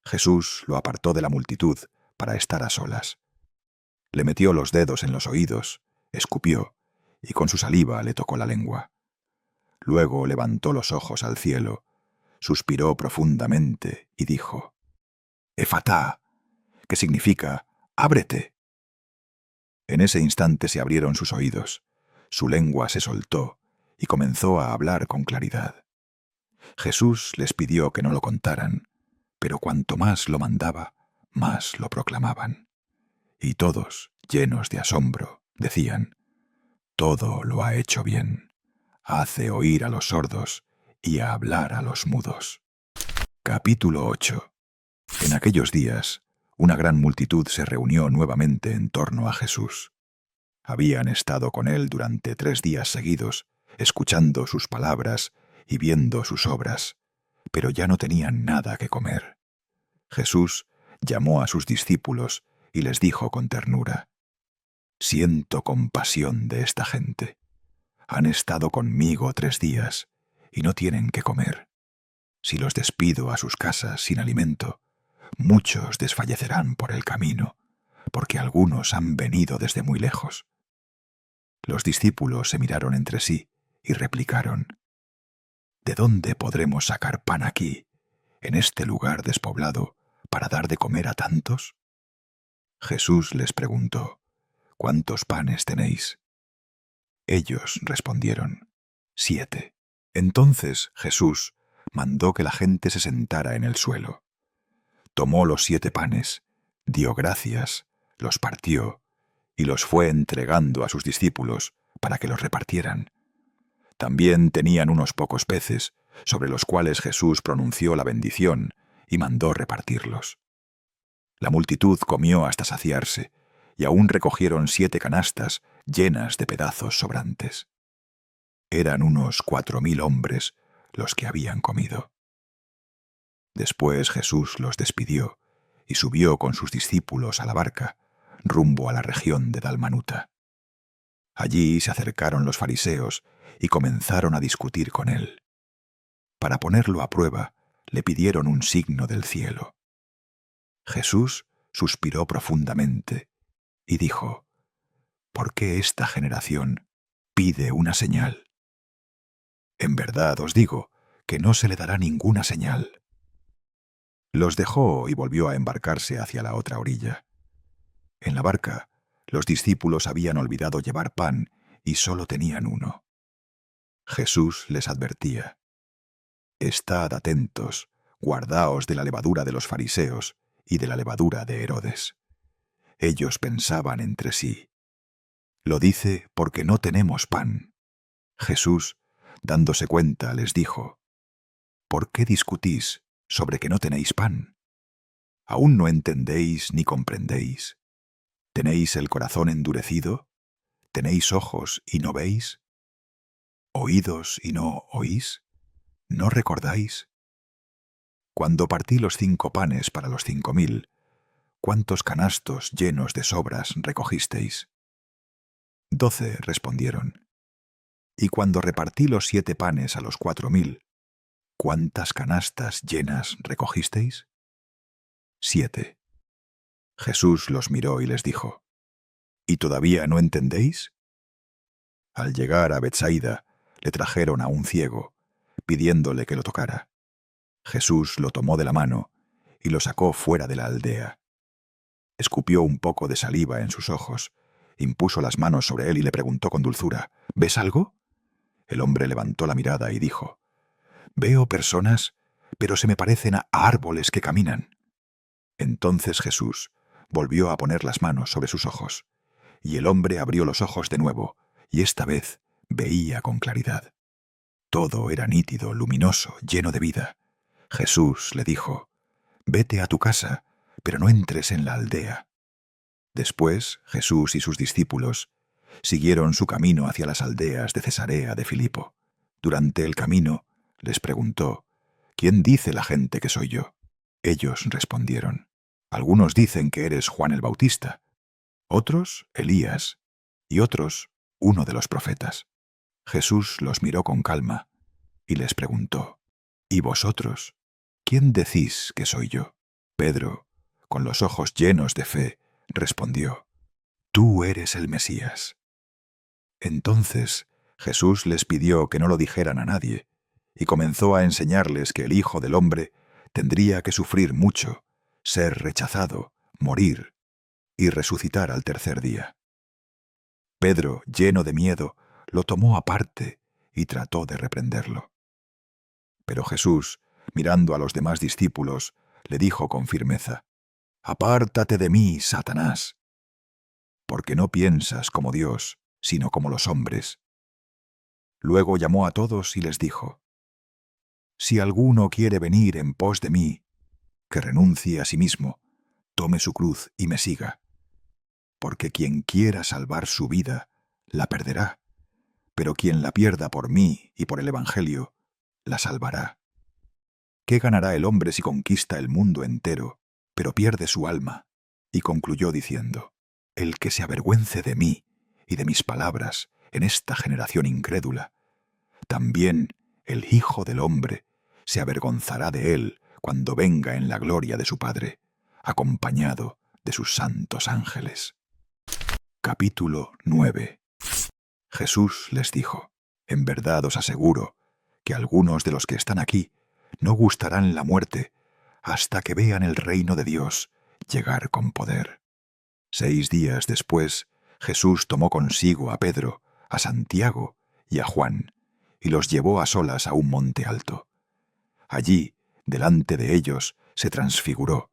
A: Jesús lo apartó de la multitud para estar a solas. Le metió los dedos en los oídos, escupió y con su saliva le tocó la lengua. Luego levantó los ojos al cielo, suspiró profundamente y dijo: «Efatá», que significa «ábrete». En ese instante se abrieron sus oídos, su lengua se soltó y comenzó a hablar con claridad. Jesús les pidió que no lo contaran, pero cuanto más lo mandaba, más lo proclamaban. Y todos, llenos de asombro, decían: «Todo lo ha hecho bien. Hace oír a los sordos y a hablar a los mudos». Capítulo 8. En aquellos días, una gran multitud se reunió nuevamente en torno a Jesús. Habían estado con él durante 3 días seguidos, escuchando sus palabras y viendo sus obras, pero ya no tenían nada que comer. Jesús llamó a sus discípulos y les dijo con ternura: «Siento compasión de esta gente. Han estado conmigo 3 días y no tienen que comer. Si los despido a sus casas sin alimento, muchos desfallecerán por el camino, porque algunos han venido desde muy lejos». Los discípulos se miraron entre sí y replicaron: «¿De dónde podremos sacar pan aquí, en este lugar despoblado, para dar de comer a tantos?» Jesús les preguntó: «¿Cuántos panes tenéis?» Ellos respondieron: 7. Entonces Jesús mandó que la gente se sentara en el suelo. Tomó los 7 panes, dio gracias, los partió y los fue entregando a sus discípulos para que los repartieran. También tenían unos pocos peces, sobre los cuales Jesús pronunció la bendición y mandó repartirlos. La multitud comió hasta saciarse, y aún recogieron 7 canastas llenas de pedazos sobrantes. Eran unos 4.000 hombres los que habían comido. Después Jesús los despidió y subió con sus discípulos a la barca, rumbo a la región de Dalmanuta. Allí se acercaron los fariseos y comenzaron a discutir con él. Para ponerlo a prueba, le pidieron un signo del cielo. Jesús suspiró profundamente y dijo: ¿Por qué esta generación pide una señal? En verdad os digo que no se le dará ninguna señal. Los dejó y volvió a embarcarse hacia la otra orilla. En la barca, los discípulos habían olvidado llevar pan y solo tenían uno. Jesús les advertía: Estad atentos, guardaos de la levadura de los fariseos y de la levadura de Herodes. Ellos pensaban entre sí: lo dice porque no tenemos pan. Jesús, dándose cuenta, les dijo: ¿Por qué discutís sobre que no tenéis pan? ¿Aún no entendéis ni comprendéis? ¿Tenéis el corazón endurecido? ¿Tenéis ojos y no veis? ¿Oídos y no oís? ¿No recordáis? Cuando partí los 5 panes para los 5000, ¿cuántos canastos llenos de sobras recogisteis? 12, respondieron. Y cuando repartí los 7 panes a los 4000, ¿cuántas canastas llenas recogisteis? 7. Jesús los miró y les dijo: ¿Y todavía no entendéis? Al llegar a Betsaida, le trajeron a un ciego, pidiéndole que lo tocara. Jesús lo tomó de la mano y lo sacó fuera de la aldea. Escupió un poco de saliva en sus ojos, impuso las manos sobre él y le preguntó con dulzura: ¿Ves algo? El hombre levantó la mirada y dijo: Veo personas, pero se me parecen a árboles que caminan. Entonces Jesús volvió a poner las manos sobre sus ojos, y el hombre abrió los ojos de nuevo, y esta vez veía con claridad. Todo era nítido, luminoso, lleno de vida. Jesús le dijo: Vete a tu casa, pero no entres en la aldea. Después Jesús y sus discípulos siguieron su camino hacia las aldeas de Cesarea de Filipo. Durante el camino les preguntó: ¿Quién dice la gente que soy yo? Ellos respondieron: algunos dicen que eres Juan el Bautista, otros Elías, y otros uno de los profetas. Jesús los miró con calma y les preguntó: ¿Y vosotros? ¿Quién decís que soy yo? Pedro, con los ojos llenos de fe, respondió: Tú eres el Mesías. Entonces Jesús les pidió que no lo dijeran a nadie, y comenzó a enseñarles que el Hijo del Hombre tendría que sufrir mucho, ser rechazado, morir y resucitar al tercer día. Pedro, lleno de miedo, lo tomó aparte y trató de reprenderlo. Pero Jesús, mirando a los demás discípulos, le dijo con firmeza: Apártate de mí, Satanás, porque no piensas como Dios, sino como los hombres. Luego llamó a todos y les dijo: Si alguno quiere venir en pos de mí, que renuncie a sí mismo, tome su cruz y me siga. Porque quien quiera salvar su vida, la perderá, pero quien la pierda por mí y por el Evangelio, la salvará. ¿Qué ganará el hombre si conquista el mundo entero, pero pierde su alma? Y concluyó diciendo: El que se avergüence de mí y de mis palabras en esta generación incrédula, también el Hijo del Hombre se avergonzará de él cuando venga en la gloria de su Padre, acompañado de sus santos ángeles. Capítulo 9. Jesús les dijo: En verdad os aseguro que algunos de los que están aquí no gustarán la muerte hasta que vean el reino de Dios llegar con poder. 6 días después, Jesús tomó consigo a Pedro, a Santiago y a Juan, y los llevó a solas a un monte alto. Allí, delante de ellos, se transfiguró.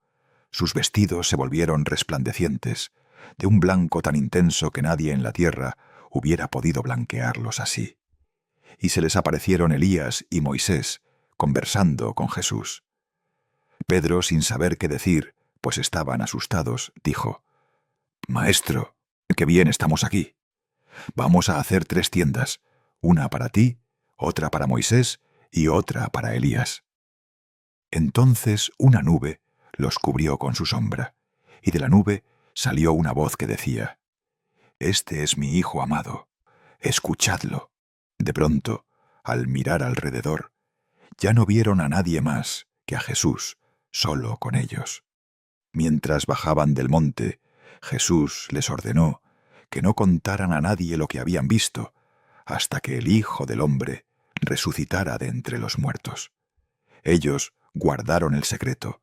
A: Sus vestidos se volvieron resplandecientes, de un blanco tan intenso que nadie en la tierra hubiera podido blanquearlos así. Y se les aparecieron Elías y Moisés, conversando con Jesús. Pedro, sin saber qué decir, pues estaban asustados, dijo: Maestro, qué bien estamos aquí. Vamos a hacer 3 tiendas, una para ti, otra para Moisés y otra para Elías. Entonces una nube los cubrió con su sombra, y de la nube salió una voz que decía: Este es mi Hijo amado, escuchadlo. De pronto, al mirar alrededor, ya no vieron a nadie más que a Jesús, solo con ellos. Mientras bajaban del monte, Jesús les ordenó que no contaran a nadie lo que habían visto, hasta que el Hijo del Hombre resucitara de entre los muertos. Ellos guardaron el secreto,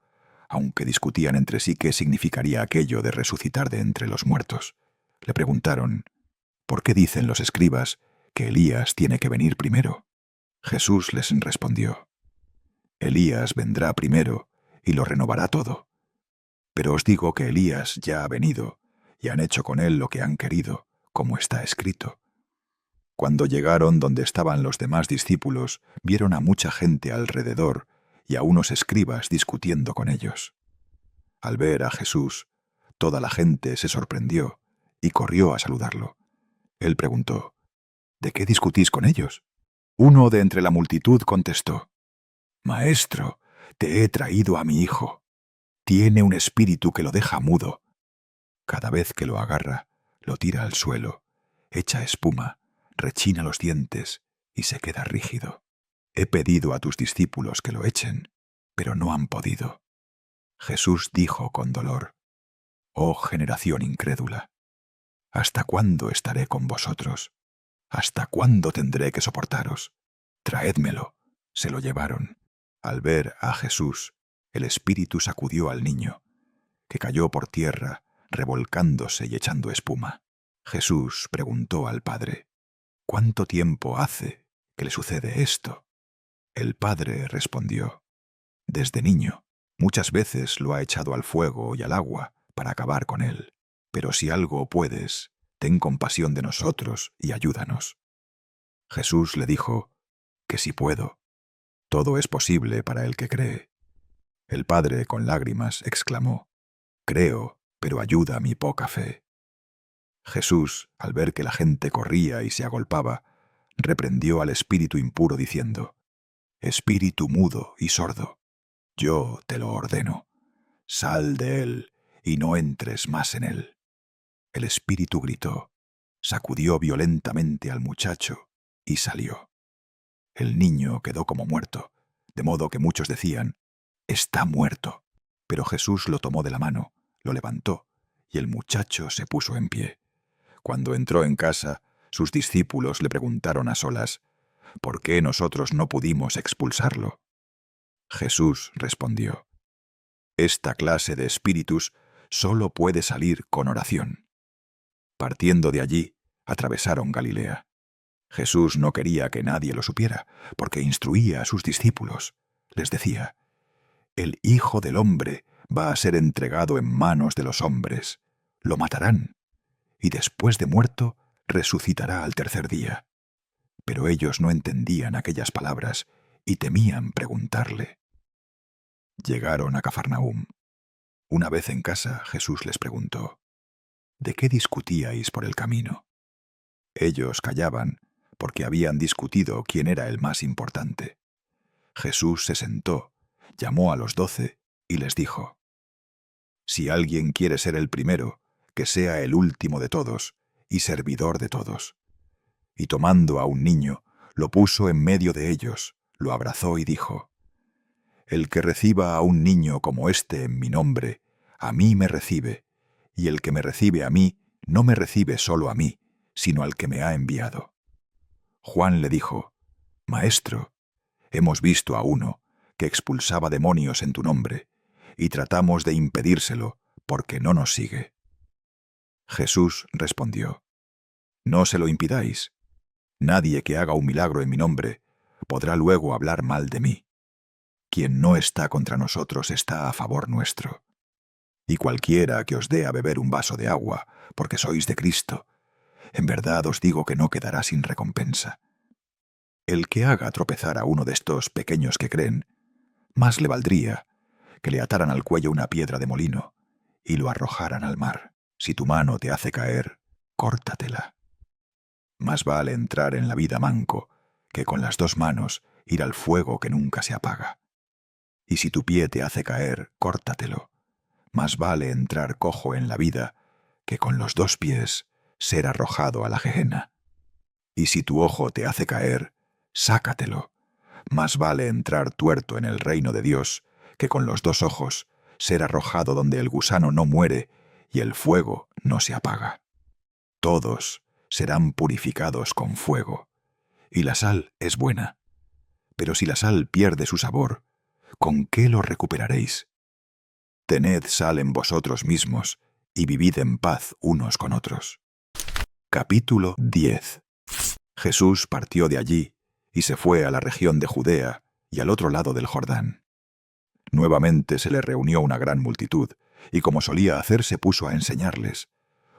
A: aunque discutían entre sí qué significaría aquello de resucitar de entre los muertos. Le preguntaron, ¿por qué dicen los escribas que Elías tiene que venir primero? Jesús les respondió, Elías vendrá primero y lo renovará todo. Pero os digo que Elías ya ha venido y han hecho con él lo que han querido, como está escrito. Cuando llegaron donde estaban los demás discípulos, vieron a mucha gente alrededor y a unos escribas discutiendo con ellos. Al ver a Jesús, toda la gente se sorprendió y corrió a saludarlo. Él preguntó, ¿de qué discutís con ellos? Uno de entre la multitud contestó, Maestro, te he traído a mi hijo. Tiene un espíritu que lo deja mudo. Cada vez que lo agarra, lo tira al suelo, echa espuma, rechina los dientes y se queda rígido. He pedido a tus discípulos que lo echen, pero no han podido. Jesús dijo con dolor, Oh generación incrédula, ¿hasta cuándo estaré con vosotros? ¿Hasta cuándo tendré que soportaros? Traédmelo. Se lo llevaron. Al ver a Jesús, el espíritu sacudió al niño, que cayó por tierra, revolcándose y echando espuma. Jesús preguntó al padre, ¿cuánto tiempo hace que le sucede esto? El padre respondió, desde niño. Muchas veces lo ha echado al fuego y al agua para acabar con él. Pero si algo puedes, ten compasión de nosotros y ayúdanos. Jesús le dijo, que si puedo. Todo es posible para el que cree. El padre, con lágrimas, exclamó, Creo, pero ayuda mi poca fe. Jesús, al ver que la gente corría y se agolpaba, reprendió al espíritu impuro diciendo, Espíritu mudo y sordo, yo te lo ordeno, sal de él y no entres más en él. El espíritu gritó, sacudió violentamente al muchacho y salió. El niño quedó como muerto, de modo que muchos decían, está muerto. Pero Jesús lo tomó de la mano, lo levantó, y el muchacho se puso en pie. Cuando entró en casa, sus discípulos le preguntaron a solas, ¿por qué nosotros no pudimos expulsarlo? Jesús respondió, esta clase de espíritus solo puede salir con oración. Partiendo de allí, atravesaron Galilea. Jesús no quería que nadie lo supiera, porque instruía a sus discípulos. Les decía, el Hijo del Hombre va a ser entregado en manos de los hombres. Lo matarán, y después de muerto, resucitará al tercer día. Pero ellos no entendían aquellas palabras y temían preguntarle. Llegaron a Cafarnaúm. Una vez en casa, Jesús les preguntó, ¿de qué discutíais por el camino? Ellos callaban, porque habían discutido quién era el más importante. Jesús se sentó, llamó a los 12 y les dijo, si alguien quiere ser el primero, que sea el último de todos y servidor de todos. Y tomando a un niño, lo puso en medio de ellos, lo abrazó y dijo, el que reciba a un niño como este en mi nombre, a mí me recibe, y el que me recibe a mí, no me recibe solo a mí, sino al que me ha enviado. Juan le dijo, Maestro, hemos visto a uno que expulsaba demonios en tu nombre, y tratamos de impedírselo porque no nos sigue. Jesús respondió, no se lo impidáis. Nadie que haga un milagro en mi nombre podrá luego hablar mal de mí. Quien no está contra nosotros está a favor nuestro. Y cualquiera que os dé a beber un vaso de agua, porque sois de Cristo, en verdad os digo que no quedará sin recompensa. El que haga tropezar a uno de estos pequeños que creen, más le valdría que le ataran al cuello una piedra de molino y lo arrojaran al mar. Si tu mano te hace caer, córtatela. Más vale entrar en la vida manco que con las dos manos ir al fuego que nunca se apaga. Y si tu pie te hace caer, córtatelo. Más vale entrar cojo en la vida que con los dos pies ser arrojado a la gehenna. Y si tu ojo te hace caer, sácatelo. Más vale entrar tuerto en el reino de Dios que con los dos ojos ser arrojado donde el gusano no muere y el fuego no se apaga. Todos serán purificados con fuego, y la sal es buena. Pero si la sal pierde su sabor, ¿con qué lo recuperaréis? Tened sal en vosotros mismos y vivid en paz unos con otros. Capítulo 10. Jesús partió de allí y se fue a la región de Judea y al otro lado del Jordán. Nuevamente se le reunió una gran multitud, y como solía hacer se puso a enseñarles.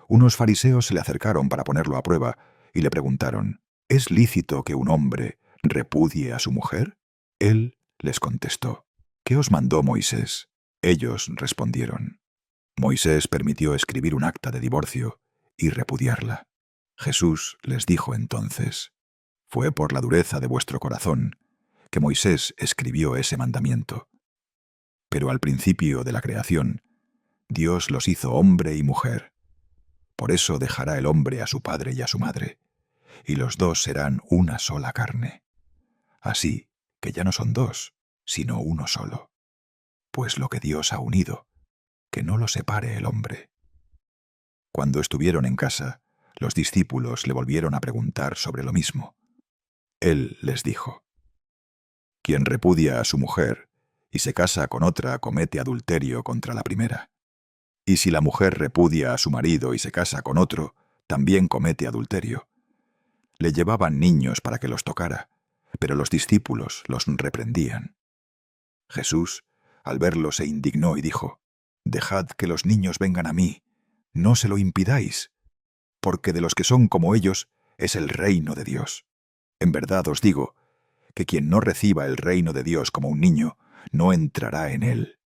A: Unos fariseos se le acercaron para ponerlo a prueba y le preguntaron: ¿Es lícito que un hombre repudie a su mujer? Él les contestó: ¿Qué os mandó Moisés? Ellos respondieron: Moisés permitió escribir un acta de divorcio y repudiarla. Jesús les dijo entonces: Fue por la dureza de vuestro corazón que Moisés escribió ese mandamiento. Pero al principio de la creación, Dios los hizo hombre y mujer. Por eso dejará el hombre a su padre y a su madre, y los dos serán una sola carne. Así que ya no son dos, sino uno solo. Pues lo que Dios ha unido, que no lo separe el hombre. Cuando estuvieron en casa, los discípulos le volvieron a preguntar sobre lo mismo. Él les dijo: Quien repudia a su mujer y se casa con otra comete adulterio contra la primera. Y si la mujer repudia a su marido y se casa con otro, también comete adulterio. Le llevaban niños para que los tocara, pero los discípulos los reprendían. Jesús, al verlo, se indignó y dijo: Dejad que los niños vengan a mí, no se lo impidáis, porque de los que son como ellos es el reino de Dios. En verdad os digo que quien no reciba el reino de Dios como un niño, no entrará en él.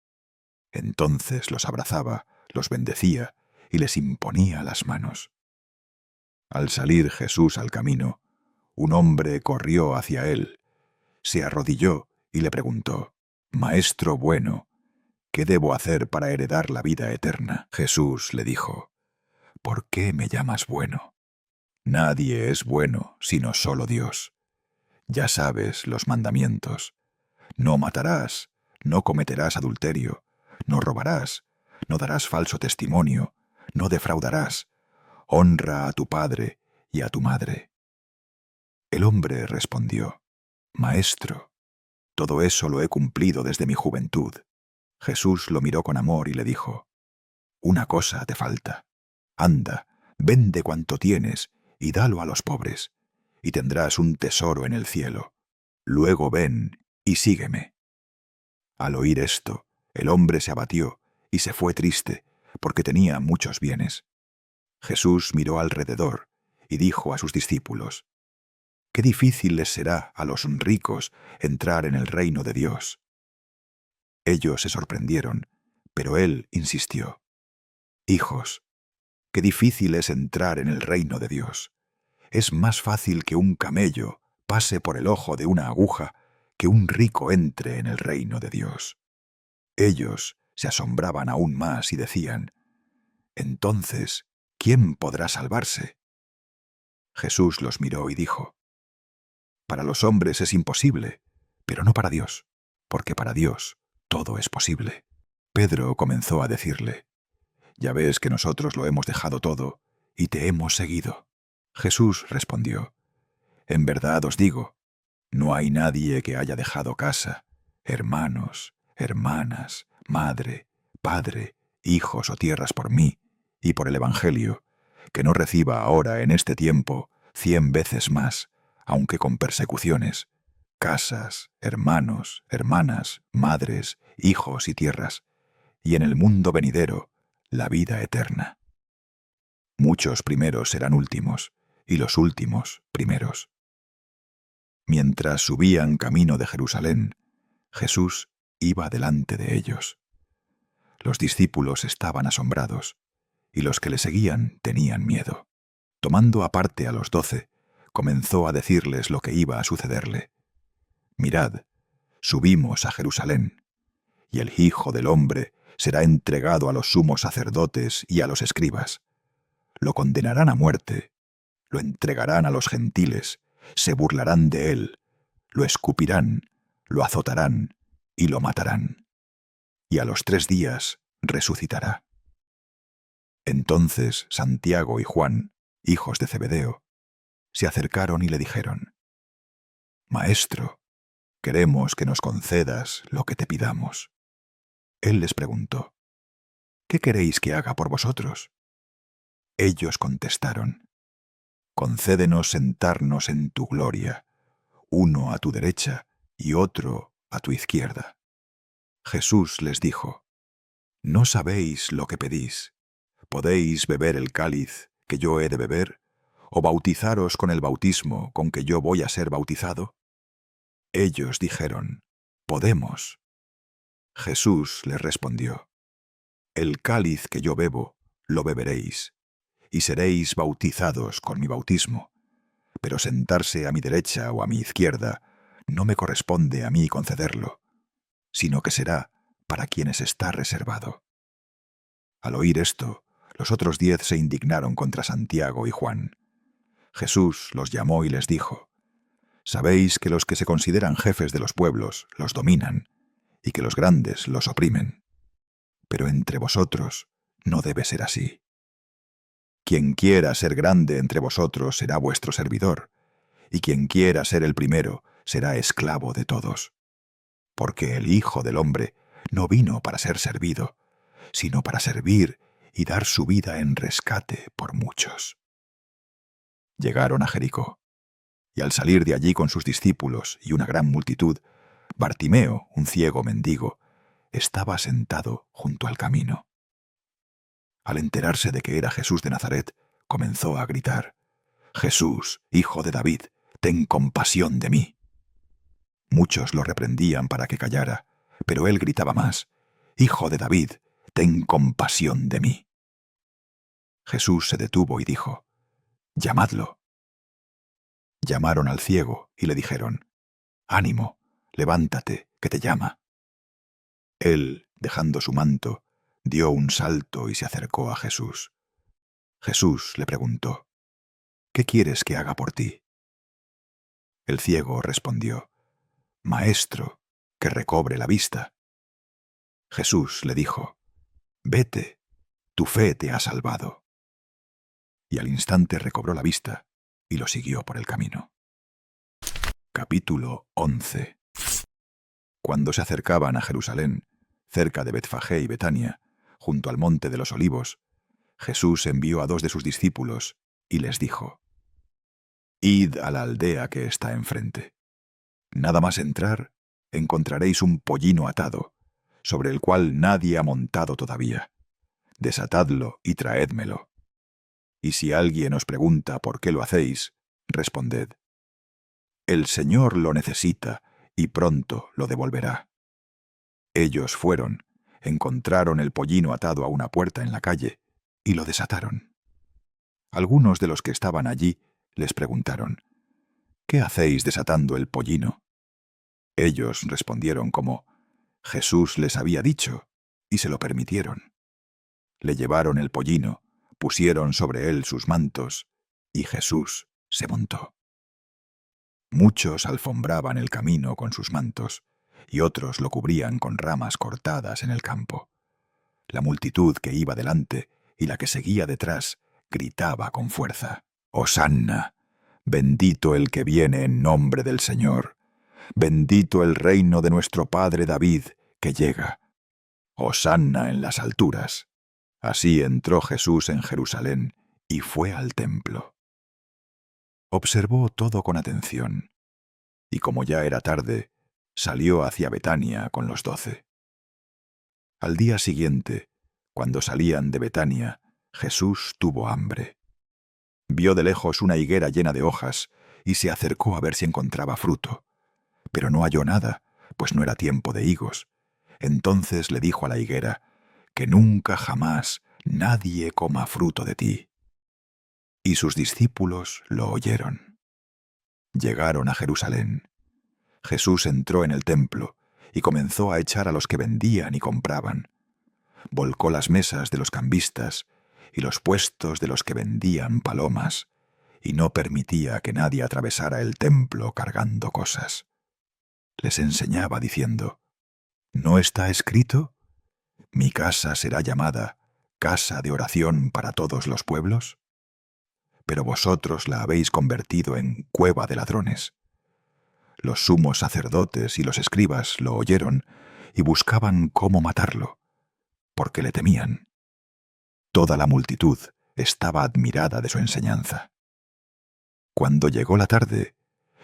A: Entonces los abrazaba, los bendecía y les imponía las manos. Al salir Jesús al camino, un hombre corrió hacia él, se arrodilló y le preguntó: Maestro bueno, ¿qué debo hacer para heredar la vida eterna? Jesús le dijo: ¿Por qué me llamas bueno? Nadie es bueno sino solo Dios. Ya sabes los mandamientos: no matarás, no cometerás adulterio, no robarás, no darás falso testimonio, no defraudarás, honra a tu padre y a tu madre. El hombre respondió: Maestro, todo eso lo he cumplido desde mi juventud. Jesús lo miró con amor y le dijo: Una cosa te falta. Anda, vende cuanto tienes y dalo a los pobres, y tendrás un tesoro en el cielo. Luego ven y sígueme. Al oír esto, el hombre se abatió y se fue triste, porque tenía muchos bienes. Jesús miró alrededor y dijo a sus discípulos: Qué difícil les será a los ricos entrar en el reino de Dios. Ellos se sorprendieron, pero él insistió: Hijos, qué difícil es entrar en el reino de Dios. Es más fácil que un camello pase por el ojo de una aguja que un rico entre en el reino de Dios. Ellos se asombraban aún más y decían: Entonces, ¿quién podrá salvarse? Jesús los miró y dijo: Para los hombres es imposible, pero no para Dios, porque para Dios todo es posible. Pedro comenzó a decirle: Ya ves que nosotros lo hemos dejado todo y te hemos seguido. Jesús respondió: En verdad os digo, no hay nadie que haya dejado casa, hermanos, hermanas, madre, padre, hijos o tierras por mí y por el Evangelio, que no reciba ahora en este tiempo 100 veces más, aunque con persecuciones, casas, hermanos, hermanas, madres, hijos y tierras, y en el mundo venidero la vida eterna. Muchos primeros serán últimos, y los últimos primeros. Mientras subían camino de Jerusalén, Jesús iba delante de ellos. Los discípulos estaban asombrados, y los que le seguían tenían miedo. Tomando aparte a los 12, comenzó a decirles lo que iba a sucederle. Mirad, subimos a Jerusalén, y el Hijo del Hombre será entregado a los sumos sacerdotes y a los escribas. Lo condenarán a muerte, lo entregarán a los gentiles, se burlarán de él, lo escupirán, lo azotarán y lo matarán. y a los 3 días resucitará. Entonces Santiago y Juan, hijos de Zebedeo, se acercaron y le dijeron: «Maestro, queremos que nos concedas lo que te pidamos». Él les preguntó: «¿Qué queréis que haga por vosotros?». Ellos contestaron: «Concédenos sentarnos en tu gloria, uno a tu derecha y otro a tu izquierda». Jesús les dijo: «No sabéis lo que pedís. ¿Podéis beber el cáliz que yo he de beber, o bautizaros con el bautismo con que yo voy a ser bautizado?». Ellos dijeron: «Podemos». Jesús les respondió: «El cáliz que yo bebo, lo beberéis, y seréis bautizados con mi bautismo, pero sentarse a mi derecha o a mi izquierda no me corresponde a mí concederlo, sino que será para quienes está reservado». Al oír esto, los otros 10 se indignaron contra Santiago y Juan. Jesús los llamó y les dijo: «Sabéis que los que se consideran jefes de los pueblos los dominan, y que los grandes los oprimen. Pero entre vosotros no debe ser así. Quien quiera ser grande entre vosotros será vuestro servidor, y quien quiera ser el primero será esclavo de todos. Porque el Hijo del Hombre no vino para ser servido, sino para servir y dar su vida en rescate por muchos». Llegaron a Jericó, y al salir de allí con sus discípulos y una gran multitud, Bartimeo, un ciego mendigo, estaba sentado junto al camino. Al enterarse de que era Jesús de Nazaret, comenzó a gritar: «Jesús, hijo de David, ten compasión de mí». Muchos lo reprendían para que callara, pero él gritaba más: «Hijo de David, ten compasión de mí». Jesús se detuvo y dijo: «Llamadlo». Llamaron al ciego y le dijeron: «Ánimo, levántate, que te llama». Él, dejando su manto, dio un salto y se acercó a Jesús. Jesús le preguntó: «¿Qué quieres que haga por ti?». El ciego respondió: «Maestro, que recobre la vista». Jesús le dijo: «Vete, tu fe te ha salvado». Y al instante recobró la vista y lo siguió por el camino. Capítulo 11. Cuando se acercaban a Jerusalén, cerca de Betfagé y Betania, junto al monte de los Olivos, Jesús envió a 2 de sus discípulos y les dijo: «Id a la aldea que está enfrente. Nada más entrar, encontraréis un pollino atado, sobre el cual nadie ha montado todavía. Desatadlo y traédmelo. Y si alguien os pregunta por qué lo hacéis, responded: El Señor lo necesita y pronto lo devolverá». Ellos fueron, encontraron el pollino atado a una puerta en la calle y lo desataron. Algunos de los que estaban allí les preguntaron: «¿Qué hacéis desatando el pollino?». Ellos respondieron como Jesús les había dicho, y se lo permitieron. Le llevaron el pollino, pusieron sobre él sus mantos, y Jesús se montó. Muchos alfombraban el camino con sus mantos, y otros lo cubrían con ramas cortadas en el campo. La multitud que iba delante y la que seguía detrás gritaba con fuerza: «Hosanna, bendito el que viene en nombre del Señor, bendito el reino de nuestro padre David que llega. Hosanna en las alturas». Así entró Jesús en Jerusalén y fue al templo. Observó todo con atención, y como ya era tarde, salió hacia Betania con los 12. Al día siguiente, cuando salían de Betania, Jesús tuvo hambre. Vio de lejos una higuera llena de hojas y se acercó a ver si encontraba fruto, pero no halló nada, pues no era tiempo de higos. Entonces le dijo a la higuera: «Que nunca jamás nadie coma fruto de ti». Y sus discípulos lo oyeron. Llegaron a Jerusalén. Jesús entró en el templo y comenzó a echar a los que vendían y compraban. Volcó las mesas de los cambistas y los puestos de los que vendían palomas, y no permitía que nadie atravesara el templo cargando cosas. Les enseñaba diciendo: «¿No está escrito? ¿Mi casa será llamada casa de oración para todos los pueblos? Pero vosotros la habéis convertido en cueva de ladrones. Los sumos sacerdotes y los escribas lo oyeron y buscaban cómo matarlo, porque le temían. Toda la multitud estaba admirada de su enseñanza. Cuando llegó la tarde,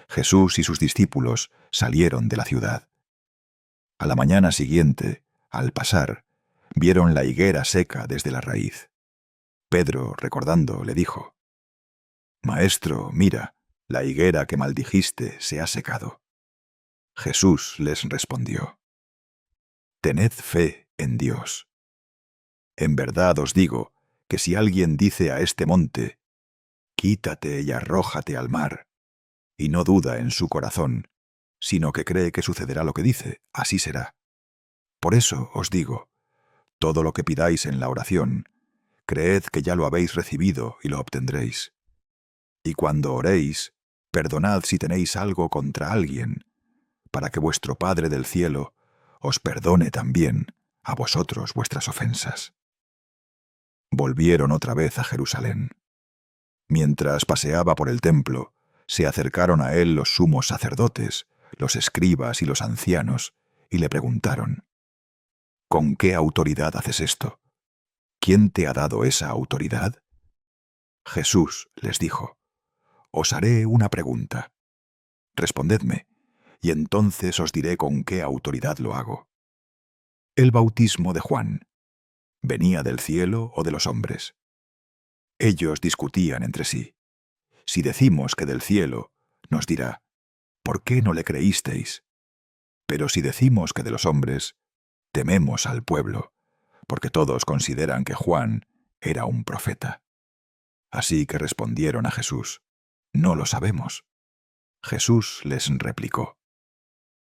A: Jesús y sus discípulos salieron de la ciudad. A la mañana siguiente, al pasar, vieron la higuera seca desde la raíz. Pedro, recordando, le dijo: «Maestro, mira, la higuera que maldijiste se ha secado». Jesús les respondió: «Tened fe en Dios. En verdad os digo que si alguien dice a este monte: quítate y arrójate al mar, y no duda en su corazón, sino que cree que sucederá lo que dice, así será. Por eso os digo, todo lo que pidáis en la oración, creed que ya lo habéis recibido y lo obtendréis. Y cuando oréis, perdonad si tenéis algo contra alguien, para que vuestro Padre del cielo os perdone también a vosotros vuestras ofensas». Volvieron otra vez a Jerusalén. Mientras paseaba por el templo, se acercaron a él los sumos sacerdotes, los escribas y los ancianos, y le preguntaron: «¿Con qué autoridad haces esto? ¿Quién te ha dado esa autoridad?» Jesús les dijo: «Os haré una pregunta. Respondedme, y entonces os diré con qué autoridad lo hago. El bautismo de Juan, ¿venía del cielo o de los hombres?». Ellos discutían entre sí. Si decimos que del cielo, nos dirá: «¿Por qué no le creísteis?». Pero si decimos que de los hombres, tememos al pueblo, porque todos consideran que Juan era un profeta. Así que respondieron a Jesús: «No lo sabemos». Jesús les replicó: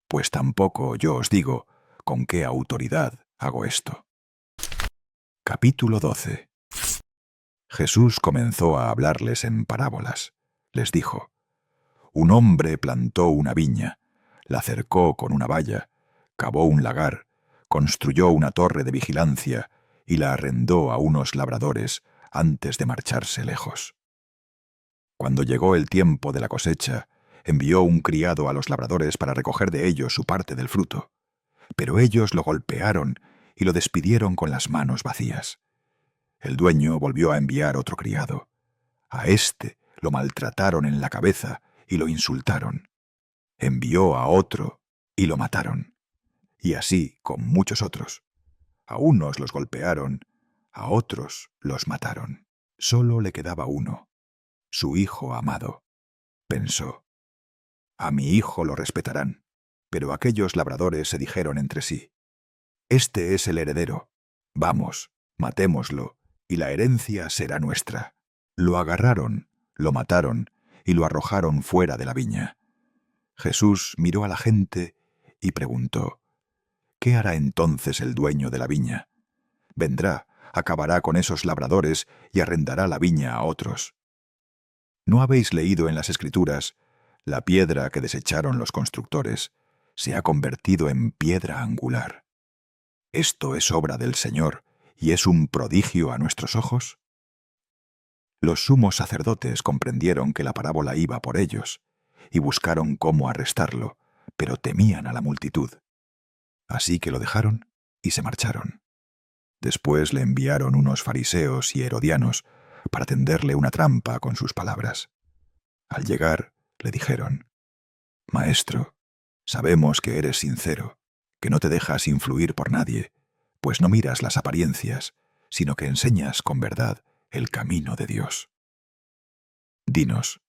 A: «Pues tampoco yo os digo con qué autoridad hago esto». Capítulo 12. Jesús comenzó a hablarles en parábolas. Les dijo: «Un hombre plantó una viña, la cercó con una valla, cavó un lagar, construyó una torre de vigilancia y la arrendó a unos labradores antes de marcharse lejos. Cuando llegó el tiempo de la cosecha, envió un criado a los labradores para recoger de ellos su parte del fruto. Pero ellos lo golpearon y lo despidieron con las manos vacías. El dueño volvió a enviar otro criado. A éste lo maltrataron en la cabeza y lo insultaron. Envió a otro y lo mataron. Y así con muchos otros. A unos los golpearon, a otros los mataron. Solo le quedaba uno, su hijo amado. Pensó: «A mi hijo lo respetarán». Pero aquellos labradores se dijeron entre sí: «Este es el heredero. Vamos, matémoslo, y la herencia será nuestra». Lo agarraron, lo mataron y lo arrojaron fuera de la viña. Jesús miró a la gente y preguntó: «¿Qué hará entonces el dueño de la viña? Vendrá, acabará con esos labradores y arrendará la viña a otros. ¿No habéis leído en las Escrituras: la piedra que desecharon los constructores se ha convertido en piedra angular? Esto es obra del Señor y es un prodigio a nuestros ojos?» Los sumos sacerdotes comprendieron que la parábola iba por ellos y buscaron cómo arrestarlo, pero temían a la multitud. Así que lo dejaron y se marcharon. Después le enviaron unos fariseos y herodianos para tenderle una trampa con sus palabras. Al llegar, le dijeron: «Maestro, sabemos que eres sincero, que no te dejas influir por nadie, pues no miras las apariencias, sino que enseñas con verdad el camino de Dios. Dinos,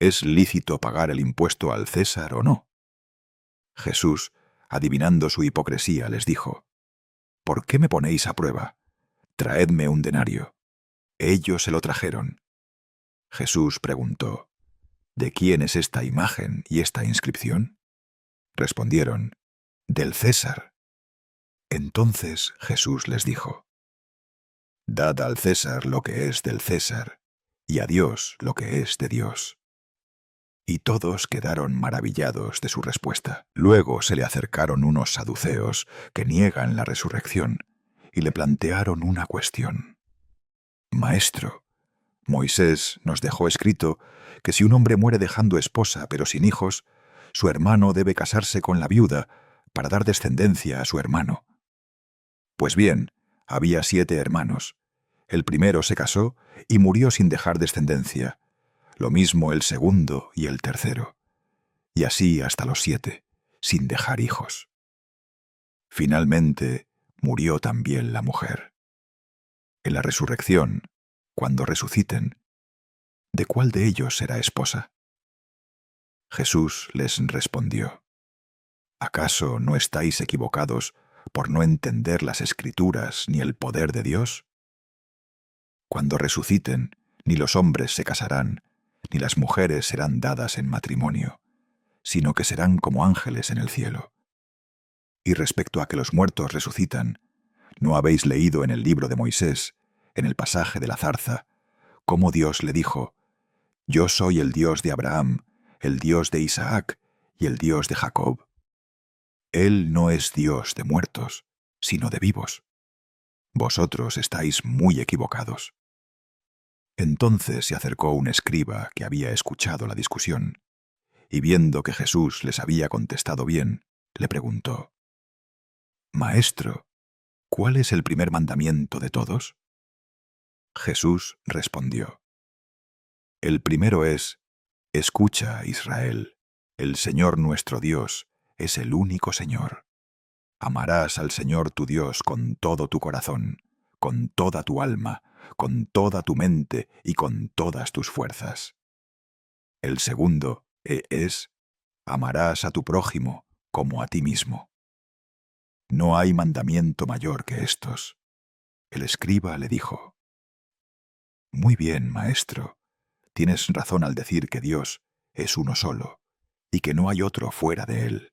A: ¿es lícito pagar el impuesto al César o no?». Jesús, adivinando su hipocresía, les dijo: «¿Por qué me ponéis a prueba? Traedme un denario». Ellos se lo trajeron. Jesús preguntó: «¿De quién es esta imagen y esta inscripción?». Respondieron: «Del César». Entonces Jesús les dijo: «Dad al César lo que es del César, y a Dios lo que es de Dios». Y todos quedaron maravillados de su respuesta. Luego se le acercaron unos saduceos que niegan la resurrección, y le plantearon una cuestión. «Maestro, Moisés nos dejó escrito que si un hombre muere dejando esposa pero sin hijos, su hermano debe casarse con la viuda para dar descendencia a su hermano. Pues bien, había 7 hermanos. El primero se casó y murió sin dejar descendencia. Lo mismo el segundo y el tercero. Y así hasta los 7, sin dejar hijos. Finalmente, murió también la mujer. En la resurrección, cuando resuciten, ¿de cuál de ellos será esposa?» Jesús les respondió: «¿Acaso no estáis equivocados por no entender las Escrituras ni el poder de Dios? Cuando resuciten, ni los hombres se casarán, ni las mujeres serán dadas en matrimonio, sino que serán como ángeles en el cielo. Y respecto a que los muertos resucitan, ¿no habéis leído en el libro de Moisés, en el pasaje de la zarza, cómo Dios le dijo: Yo soy el Dios de Abraham, el Dios de Isaac y el Dios de Jacob? Él no es Dios de muertos, sino de vivos. Vosotros estáis muy equivocados». Entonces se acercó un escriba que había escuchado la discusión, y viendo que Jesús les había contestado bien, le preguntó: «Maestro, ¿cuál es el primer mandamiento de todos?» Jesús respondió: «El primero es: Escucha, Israel, el Señor nuestro Dios es el único Señor. Amarás al Señor tu Dios con todo tu corazón, con toda tu alma, con toda tu mente y con todas tus fuerzas. El segundo es: amarás a tu prójimo como a ti mismo. No hay mandamiento mayor que estos». El escriba le dijo: «Muy bien, maestro, tienes razón al decir que Dios es uno solo y que no hay otro fuera de él.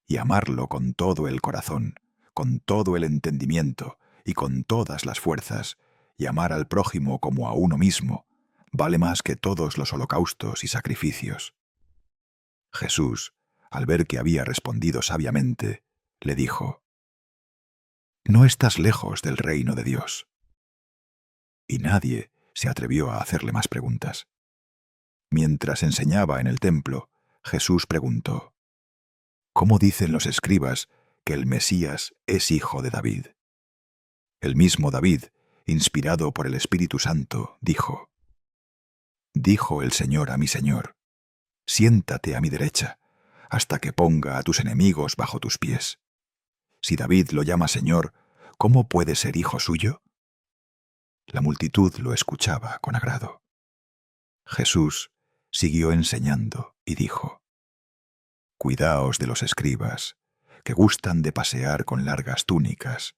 A: Y amarlo con todo el corazón, con todo el entendimiento y con todas las fuerzas, y amar al prójimo como a uno mismo, vale más que todos los holocaustos y sacrificios». Jesús, al ver que había respondido sabiamente, le dijo: «No estás lejos del reino de Dios». Y nadie se atrevió a hacerle más preguntas. Mientras enseñaba en el templo, Jesús preguntó: «¿Cómo dicen los escribas que el Mesías es hijo de David?» El mismo David, inspirado por el Espíritu Santo, dijo: «Dijo el Señor a mi Señor: Siéntate a mi derecha, hasta que ponga a tus enemigos bajo tus pies. Si David lo llama Señor, ¿cómo puede ser hijo suyo?» La multitud lo escuchaba con agrado. Jesús siguió enseñando y dijo: «Cuidaos de los escribas, que gustan de pasear con largas túnicas,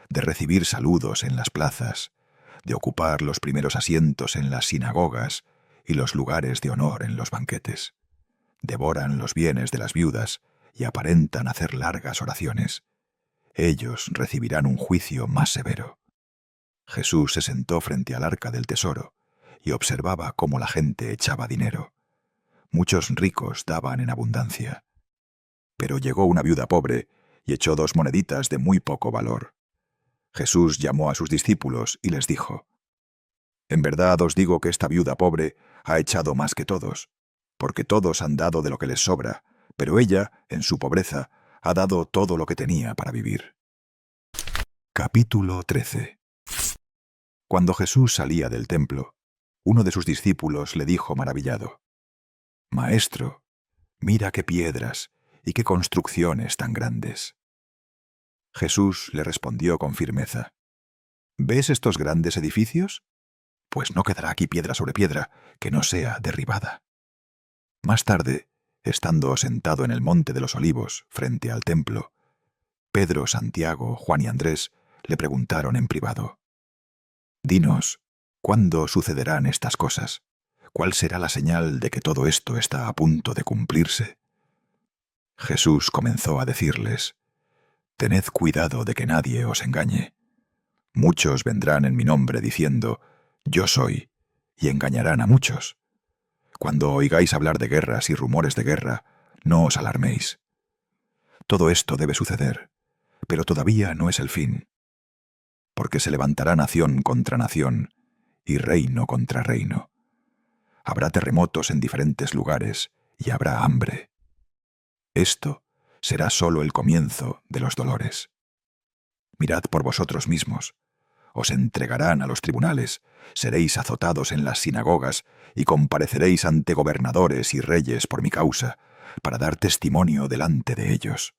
A: de recibir saludos en las plazas, de ocupar los primeros asientos en las sinagogas y los lugares de honor en los banquetes. Devoran los bienes de las viudas y aparentan hacer largas oraciones. Ellos recibirán un juicio más severo». Jesús se sentó frente al arca del tesoro y observaba cómo la gente echaba dinero. Muchos ricos daban en abundancia. Pero llegó una viuda pobre y echó 2 moneditas de muy poco valor. Jesús llamó a sus discípulos y les dijo: «En verdad os digo que esta viuda pobre ha echado más que todos, porque todos han dado de lo que les sobra, pero ella, en su pobreza, ha dado todo lo que tenía para vivir». Capítulo 13. Cuando Jesús salía del templo, uno de sus discípulos le dijo maravillado: «Maestro, mira qué piedras y qué construcciones tan grandes». Jesús le respondió con firmeza: «¿Ves estos grandes edificios? Pues no quedará aquí piedra sobre piedra que no sea derribada». Más tarde, estando sentado en el monte de los Olivos, frente al templo, Pedro, Santiago, Juan y Andrés le preguntaron en privado: «Dinos, ¿cuándo sucederán estas cosas? ¿Cuál será la señal de que todo esto está a punto de cumplirse?» Jesús comenzó a decirles: «Tened cuidado de que nadie os engañe. Muchos vendrán en mi nombre diciendo: Yo soy, y engañarán a muchos. Cuando oigáis hablar de guerras y rumores de guerra, no os alarméis. Todo esto debe suceder, pero todavía no es el fin. porque se levantará nación contra nación y reino contra reino. Habrá terremotos en diferentes lugares y habrá hambre. Esto será solo el comienzo de los dolores. Mirad por vosotros mismos. Os entregarán a los tribunales, seréis azotados en las sinagogas y compareceréis ante gobernadores y reyes por mi causa, para dar testimonio delante de ellos.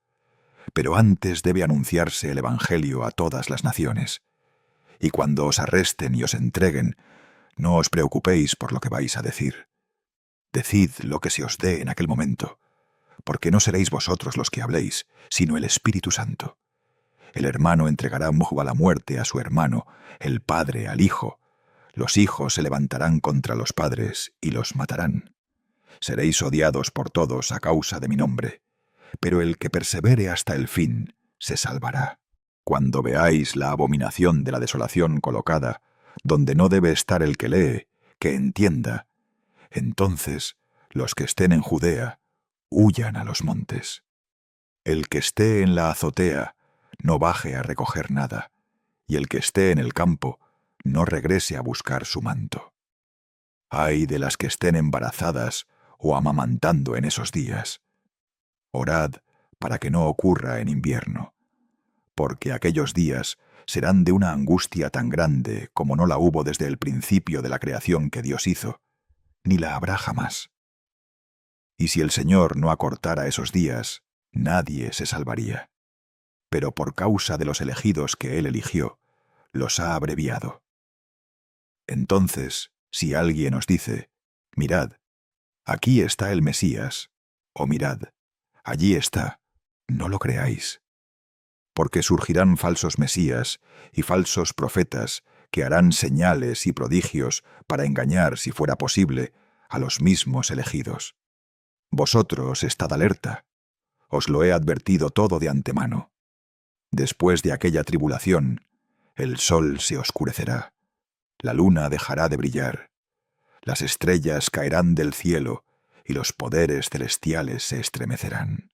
A: Pero antes debe anunciarse el Evangelio a todas las naciones. Y cuando os arresten y os entreguen, no os preocupéis por lo que vais a decir. Decid lo que se os dé en aquel momento, porque no seréis vosotros los que habléis, sino el Espíritu Santo. El hermano entregará a la muerte a su hermano, el padre al hijo. Los hijos se levantarán contra los padres y los matarán. Seréis odiados por todos a causa de mi nombre, pero el que persevere hasta el fin se salvará. Cuando veáis la abominación de la desolación colocada, donde no debe estar el que lee, que entienda, entonces los que estén en Judea huyan a los montes. El que esté en la azotea no baje a recoger nada, y el que esté en el campo no regrese a buscar su manto. Ay de las que estén embarazadas o amamantando en esos días. Orad para que no ocurra en invierno, porque aquellos días serán de una angustia tan grande como no la hubo desde el principio de la creación que Dios hizo, ni la habrá jamás. Y si el Señor no acortara esos días, nadie se salvaría. Pero por causa de los elegidos que Él eligió, los ha abreviado. Entonces, si alguien os dice, mirad, aquí está el Mesías, o mirad, allí está, no lo creáis. Porque surgirán falsos mesías y falsos profetas que harán señales y prodigios para engañar, si fuera posible, a los mismos elegidos. Vosotros estad alerta, os lo he advertido todo de antemano. Después de aquella tribulación, el sol se oscurecerá, la luna dejará de brillar, las estrellas caerán del cielo y los poderes celestiales se estremecerán.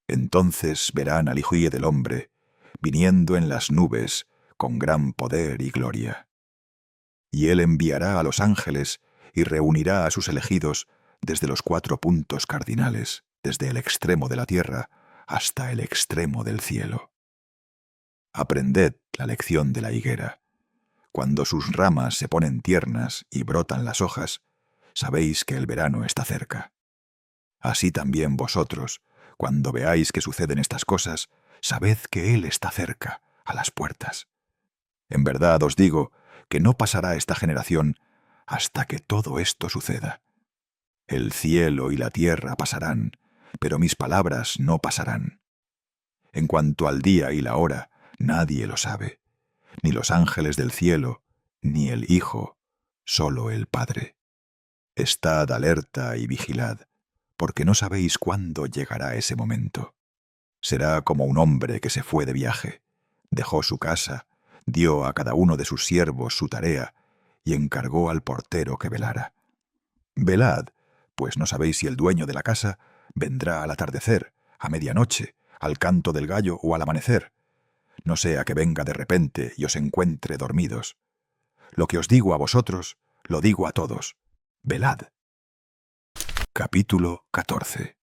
A: Entonces verán al Hijo del Hombre viniendo en las nubes con gran poder y gloria. Y Él enviará a los ángeles y reunirá a sus elegidos desde los 4 puntos cardinales, desde el extremo de la tierra hasta el extremo del cielo. Aprended la lección de la higuera. Cuando sus ramas se ponen tiernas y brotan las hojas, sabéis que el verano está cerca. Así también vosotros, cuando veáis que suceden estas cosas, sabed que Él está cerca, a las puertas. En verdad os digo que no pasará esta generación hasta que todo esto suceda. El cielo y la tierra pasarán, pero mis palabras no pasarán. En cuanto al día y la hora, nadie lo sabe, ni los ángeles del cielo, ni el Hijo, solo el Padre. Estad alerta y vigilad, porque no sabéis cuándo llegará ese momento. Será como un hombre que se fue de viaje, dejó su casa, dio a cada uno de sus siervos su tarea y encargó al portero que velara. Velad, pues no sabéis si el dueño de la casa vendrá al atardecer, a medianoche, al canto del gallo o al amanecer. No sea que venga de repente y os encuentre dormidos. Lo que os digo a vosotros, lo digo a todos. Velad. Capítulo 14.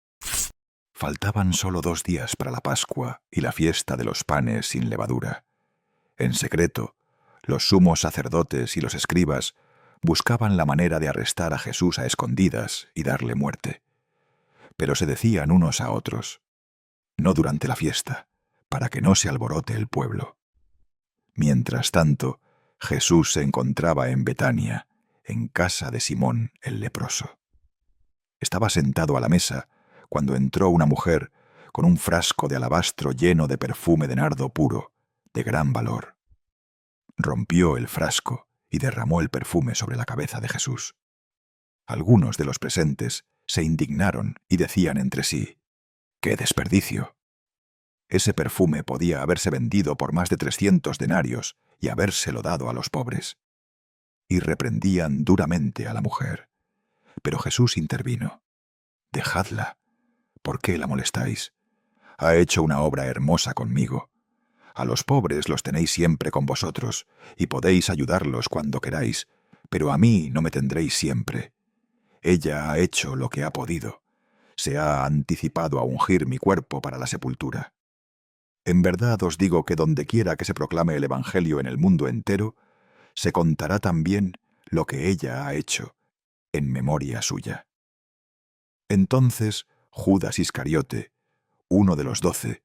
A: Faltaban solo 2 días para la Pascua y la fiesta de los panes sin levadura. En secreto, los sumos sacerdotes y los escribas buscaban la manera de arrestar a Jesús a escondidas y darle muerte. Pero se decían unos a otros, no durante la fiesta, para que no se alborote el pueblo. Mientras tanto, Jesús se encontraba en Betania, en casa de Simón el leproso. Estaba sentado a la mesa cuando entró una mujer con un frasco de alabastro lleno de perfume de nardo puro, de gran valor. Rompió el frasco y derramó el perfume sobre la cabeza de Jesús. Algunos de los presentes se indignaron y decían entre sí, ¡qué desperdicio! Ese perfume podía haberse vendido por más de 300 denarios y habérselo dado a los pobres. Y reprendían duramente a la mujer. Pero Jesús intervino. Dejadla. ¿Por qué la molestáis? Ha hecho una obra hermosa conmigo. A los pobres los tenéis siempre con vosotros, y podéis ayudarlos cuando queráis, pero a mí no me tendréis siempre. Ella ha hecho lo que ha podido. Se ha anticipado a ungir mi cuerpo para la sepultura. En verdad os digo que dondequiera que se proclame el Evangelio en el mundo entero, se contará también lo que ella ha hecho, en memoria suya. Entonces Judas Iscariote, uno de los 12,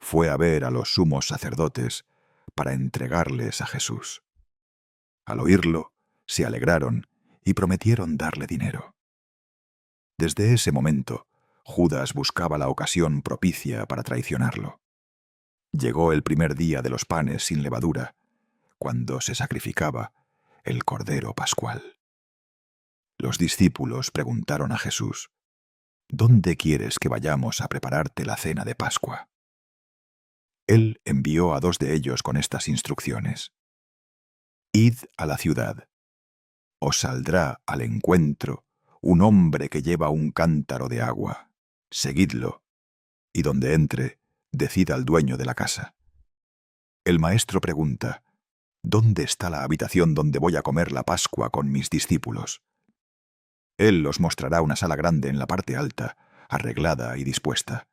A: fue a ver a los sumos sacerdotes para entregarles a Jesús. Al oírlo, se alegraron y prometieron darle dinero. Desde ese momento, Judas buscaba la ocasión propicia para traicionarlo. Llegó el primer día de los panes sin levadura, cuando se sacrificaba el Cordero Pascual. Los discípulos preguntaron a Jesús: ¿Dónde quieres que vayamos a prepararte la cena de Pascua? Él envió a 2 de ellos con estas instrucciones: Id a la ciudad. Os saldrá al encuentro un hombre que lleva un cántaro de agua. Seguidlo, y donde entre, decid al dueño de la casa. El maestro pregunta: ¿Dónde está la habitación donde voy a comer la Pascua con mis discípulos? Él os mostrará una sala grande en la parte alta, arreglada y dispuesta.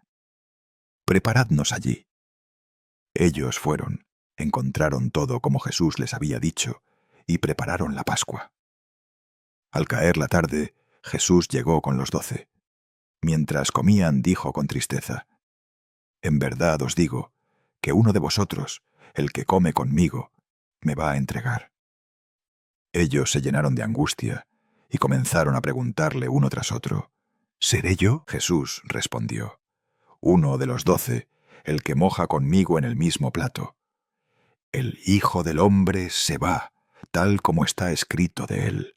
A: Preparadnos allí. Ellos fueron, encontraron todo como Jesús les había dicho, y prepararon la Pascua. Al caer la tarde, Jesús llegó con los 12. Mientras comían, dijo con tristeza: En verdad os digo que uno de vosotros, el que come conmigo, me va a entregar. Ellos se llenaron de angustia y comenzaron a preguntarle uno tras otro: ¿Seré yo? Jesús respondió: Uno de los 12, el que moja conmigo en el mismo plato. El Hijo del Hombre se va, tal como está escrito de él.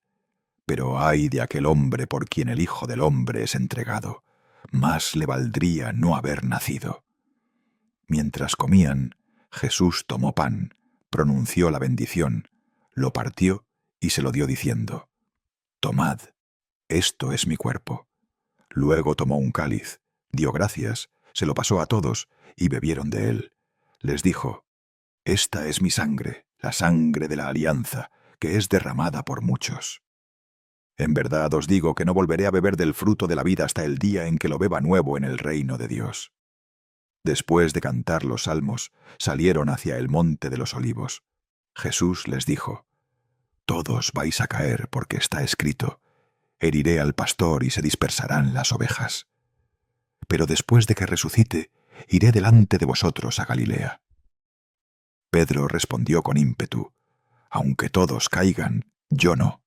A: Pero ay de aquel hombre por quien el Hijo del Hombre es entregado. Más le valdría no haber nacido. Mientras comían, Jesús tomó pan, pronunció la bendición, lo partió y se lo dio diciendo: Tomad, esto es mi cuerpo. Luego tomó un cáliz, dio gracias, se lo pasó a todos y bebieron de él. Les dijo: Esta es mi sangre, la sangre de la alianza, que es derramada por muchos. En verdad os digo que no volveré a beber del fruto de la vida hasta el día en que lo beba nuevo en el reino de Dios. Después de cantar los salmos, salieron hacia el monte de los olivos. Jesús les dijo: Todos vais a caer porque está escrito: Heriré al pastor y se dispersarán las ovejas. Pero después de que resucite, iré delante de vosotros a Galilea. Pedro respondió con ímpetu: Aunque todos caigan, yo no.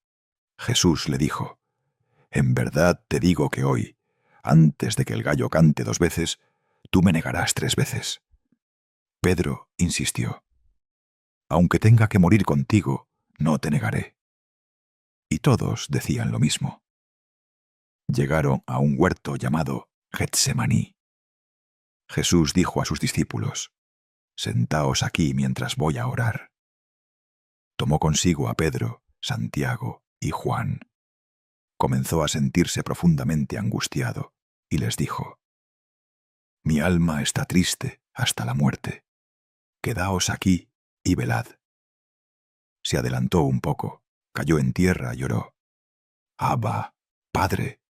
A: Jesús le dijo: En verdad te digo que hoy, antes de que el gallo cante 2 veces, tú me negarás 3 veces. Pedro insistió: Aunque tenga que morir contigo, no te negaré. Y todos decían lo mismo. Llegaron a un huerto llamado Getsemaní. Jesús dijo a sus discípulos: Sentaos aquí mientras voy a orar. Tomó consigo a Pedro, Santiago y Juan. Comenzó a sentirse profundamente angustiado y les dijo: Mi alma está triste hasta la muerte. Quedaos aquí y velad. Se adelantó un poco, cayó en tierra y oró: Abba, Padre,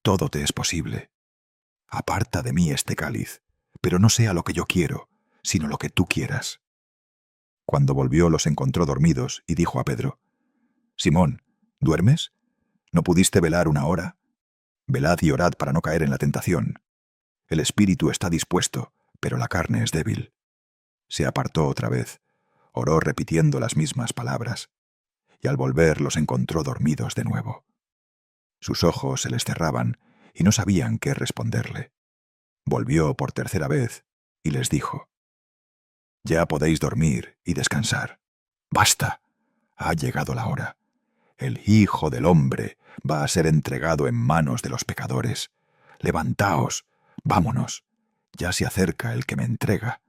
A: todo te es posible. Aparta de mí este cáliz, pero no sea lo que yo quiero, sino lo que tú quieras. Cuando volvió los encontró dormidos y dijo a Pedro: Simón, ¿duermes? ¿No pudiste velar 1 hora? Velad y orad para no caer en la tentación. El espíritu está dispuesto, pero la carne es débil. Se apartó otra vez, oró repitiendo las mismas palabras, y al volver los encontró dormidos de nuevo. Sus ojos se les cerraban y no sabían qué responderle. Volvió por 3ª vez y les dijo: Ya podéis dormir y descansar. ¡Basta! Ha llegado la hora. El Hijo del Hombre va a ser entregado en manos de los pecadores. Levantaos, vámonos. Ya se acerca el que me entrega.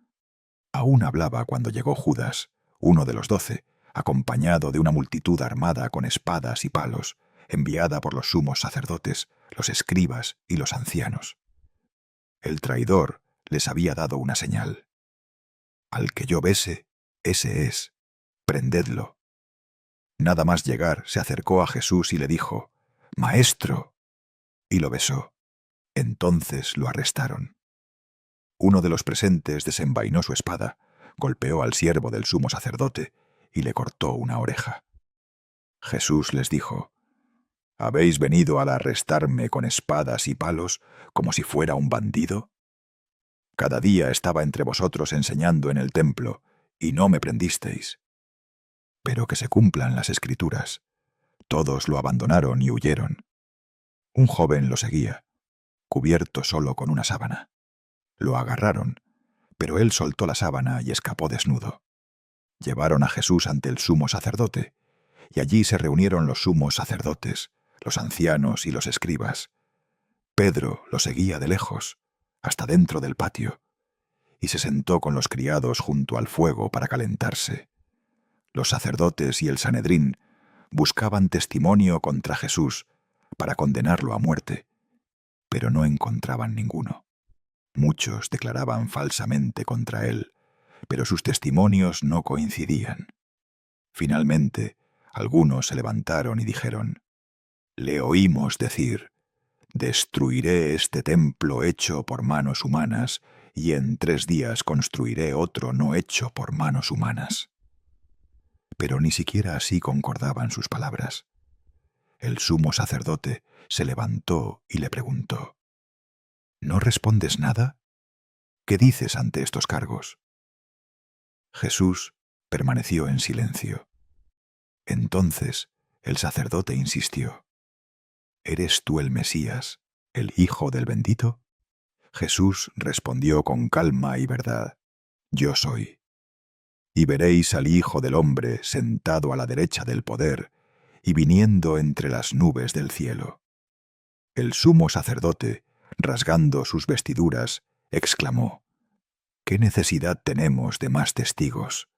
A: Aún hablaba cuando llegó Judas, uno de los 12, acompañado de una multitud armada con espadas y palos, enviada por los sumos sacerdotes, los escribas y los ancianos. El traidor les había dado una señal. Al que yo bese, ese es. Prendedlo. Nada más llegar, se acercó a Jesús y le dijo: «Maestro», y lo besó. Entonces lo arrestaron. Uno de los presentes desenvainó su espada, golpeó al siervo del sumo sacerdote y le cortó una oreja. Jesús les dijo: «¿Habéis venido a arrestarme con espadas y palos como si fuera un bandido? Cada día estaba entre vosotros enseñando en el templo, y no me prendisteis. Pero que se cumplan las Escrituras». Todos lo abandonaron y huyeron. Un joven lo seguía, cubierto solo con una sábana. Lo agarraron, pero él soltó la sábana y escapó desnudo. Llevaron a Jesús ante el sumo sacerdote, y allí se reunieron los sumos sacerdotes, los ancianos y los escribas. Pedro lo seguía de lejos, hasta dentro del patio, y se sentó con los criados junto al fuego para calentarse. Los sacerdotes y el Sanedrín buscaban testimonio contra Jesús para condenarlo a muerte, pero no encontraban ninguno. Muchos declaraban falsamente contra él, pero sus testimonios no coincidían. Finalmente, algunos se levantaron y dijeron: «Le oímos decir: destruiré este templo hecho por manos humanas, y en 3 días construiré otro no hecho por manos humanas». Pero ni siquiera así concordaban sus palabras. El sumo sacerdote se levantó y le preguntó: «¿No respondes nada? ¿Qué dices ante estos cargos?». Jesús permaneció en silencio. Entonces el sacerdote insistió: «¿Eres tú el Mesías, el Hijo del Bendito?». Jesús respondió con calma y verdad: «Yo soy. Y veréis al Hijo del Hombre sentado a la derecha del poder y viniendo entre las nubes del cielo». El sumo sacerdote, rasgando sus vestiduras, exclamó: «¿Qué necesidad tenemos de más testigos?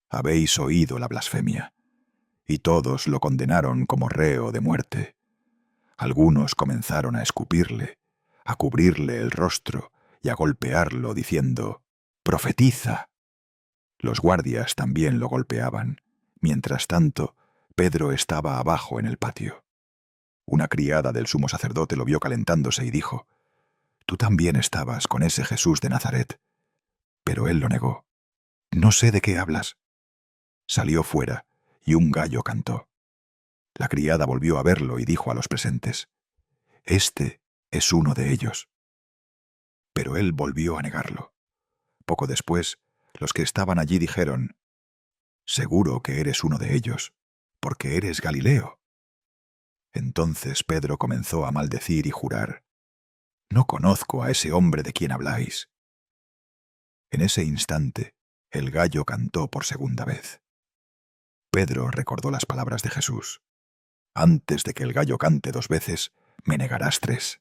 A: Habéis oído la blasfemia». Y todos lo condenaron como reo de muerte. Algunos comenzaron a escupirle, a cubrirle el rostro y a golpearlo diciendo: «¡Profetiza!». Los guardias también lo golpeaban. Mientras tanto, Pedro estaba abajo en el patio. Una criada del sumo sacerdote lo vio calentándose y dijo: «Tú también estabas con ese Jesús de Nazaret». Pero él lo negó: «No sé de qué hablas». Salió fuera y un gallo cantó. La criada volvió a verlo y dijo a los presentes: «Este es uno de ellos». Pero él volvió a negarlo. Poco después, los que estaban allí dijeron: «Seguro que eres uno de ellos, porque eres Galileo». Entonces Pedro comenzó a maldecir y jurar: «No conozco a ese hombre de quien habláis». En ese instante, el gallo cantó por segunda vez. Pedro recordó las palabras de Jesús: «Antes de que el gallo cante 2 veces, me negarás 3».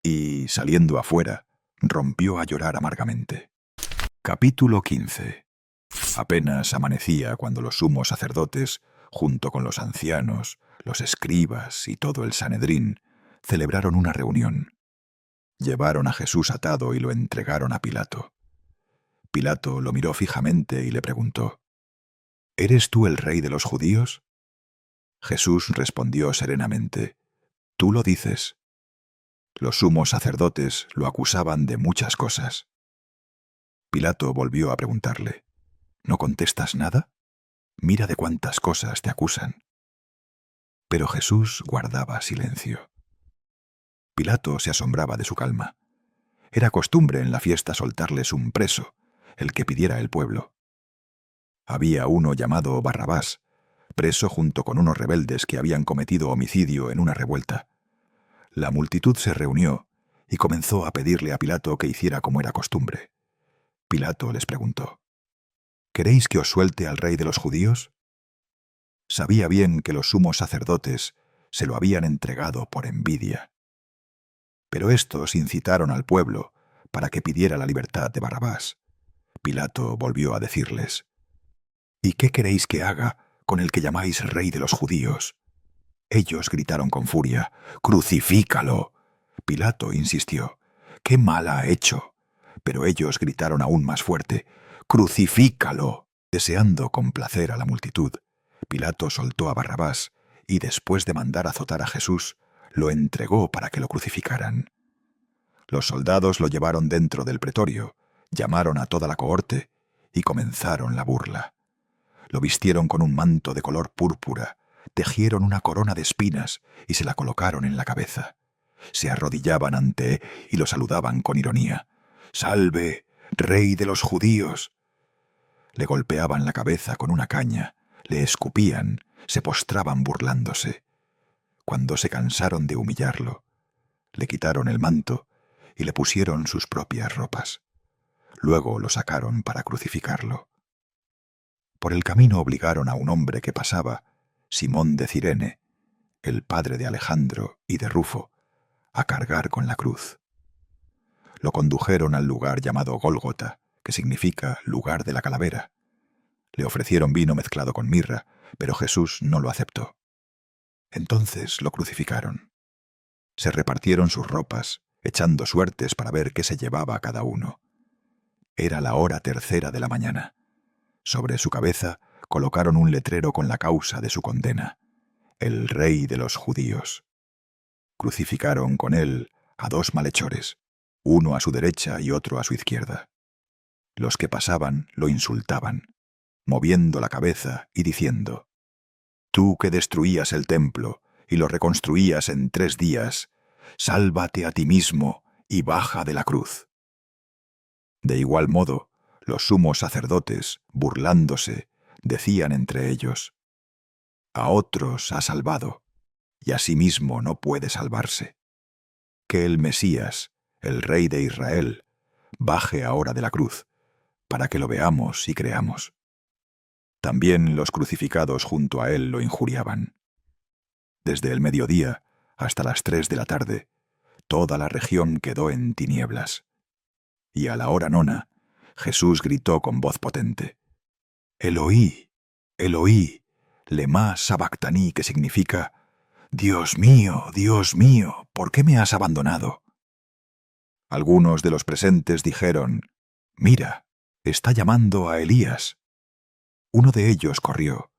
A: Y, saliendo afuera, rompió a llorar amargamente. Capítulo 15. Apenas amanecía cuando los sumos sacerdotes, junto con los ancianos, los escribas y todo el Sanedrín, celebraron una reunión. Llevaron a Jesús atado y lo entregaron a Pilato. Pilato lo miró fijamente y le preguntó: «¿Eres tú el rey de los judíos?». Jesús respondió serenamente: «Tú lo dices». Los sumos sacerdotes lo acusaban de muchas cosas. Pilato volvió a preguntarle: «¿No contestas nada? Mira de cuántas cosas te acusan». Pero Jesús guardaba silencio. Pilato se asombraba de su calma. Era costumbre en la fiesta soltarles un preso, el que pidiera el pueblo. Había uno llamado Barrabás, preso junto con unos rebeldes que habían cometido homicidio en una revuelta. La multitud se reunió y comenzó a pedirle a Pilato que hiciera como era costumbre. Pilato les preguntó: «¿Queréis que os suelte al rey de los judíos?». Sabía bien que los sumos sacerdotes se lo habían entregado por envidia. Pero estos incitaron al pueblo para que pidiera la libertad de Barrabás. Pilato volvió a decirles: «¿Y qué queréis que haga con el que llamáis rey de los judíos?». Ellos gritaron con furia: «¡Crucifícalo!». Pilato insistió: «¿Qué mal ha hecho?». Pero ellos gritaron aún más fuerte: «¡Crucifícalo!». Deseando complacer a la multitud, Pilato soltó a Barrabás y, después de mandar azotar a Jesús, lo entregó para que lo crucificaran. Los soldados lo llevaron dentro del pretorio, llamaron a toda la cohorte y comenzaron la burla. Lo vistieron con un manto de color púrpura, tejieron una corona de espinas y se la colocaron en la cabeza. Se arrodillaban ante él y lo saludaban con ironía: «¡Salve, rey de los judíos!». Le golpeaban la cabeza con una caña, le escupían, se postraban burlándose. Cuando se cansaron de humillarlo, le quitaron el manto y le pusieron sus propias ropas. Luego lo sacaron para crucificarlo. Por el camino obligaron a un hombre que pasaba, Simón de Cirene, el padre de Alejandro y de Rufo, a cargar con la cruz. Lo condujeron al lugar llamado Gólgota, que significa lugar de la calavera. Le ofrecieron vino mezclado con mirra, pero Jesús no lo aceptó. Entonces lo crucificaron. Se repartieron sus ropas, echando suertes para ver qué se llevaba cada uno. Era la hora tercera de la mañana. Sobre su cabeza colocaron un letrero con la causa de su condena: «El Rey de los Judíos». Crucificaron con él a 2 malhechores, uno a su derecha y otro a su izquierda. Los que pasaban lo insultaban, moviendo la cabeza y diciendo: «Tú que destruías el templo y lo reconstruías en 3 días, sálvate a ti mismo y baja de la cruz». De igual modo, los sumos sacerdotes, burlándose, decían entre ellos: «A otros ha salvado, y a sí mismo no puede salvarse. Que el Mesías, el Rey de Israel, baje ahora de la cruz, para que lo veamos y creamos». También los crucificados junto a él lo injuriaban. Desde el mediodía hasta las 3 de la tarde, toda la región quedó en tinieblas. Y a la hora 9, Jesús gritó con voz potente: «Eloí, Eloí, lemá sabactaní», que significa: Dios mío, ¿por qué me has abandonado?». Algunos de los presentes dijeron: «Mira, está llamando a Elías». Uno de ellos corrió,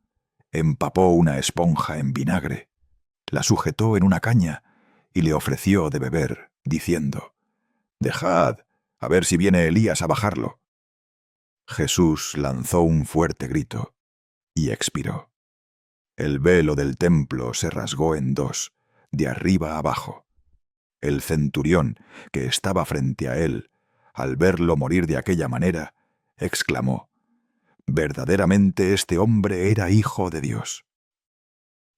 A: empapó una esponja en vinagre, la sujetó en una caña y le ofreció de beber, diciendo: «Dejad, a ver si viene Elías a bajarlo». Jesús lanzó un fuerte grito y expiró. El velo del templo se rasgó en 2, de arriba a abajo. El centurión, que estaba frente a él, al verlo morir de aquella manera, exclamó: «Verdaderamente este hombre era hijo de Dios».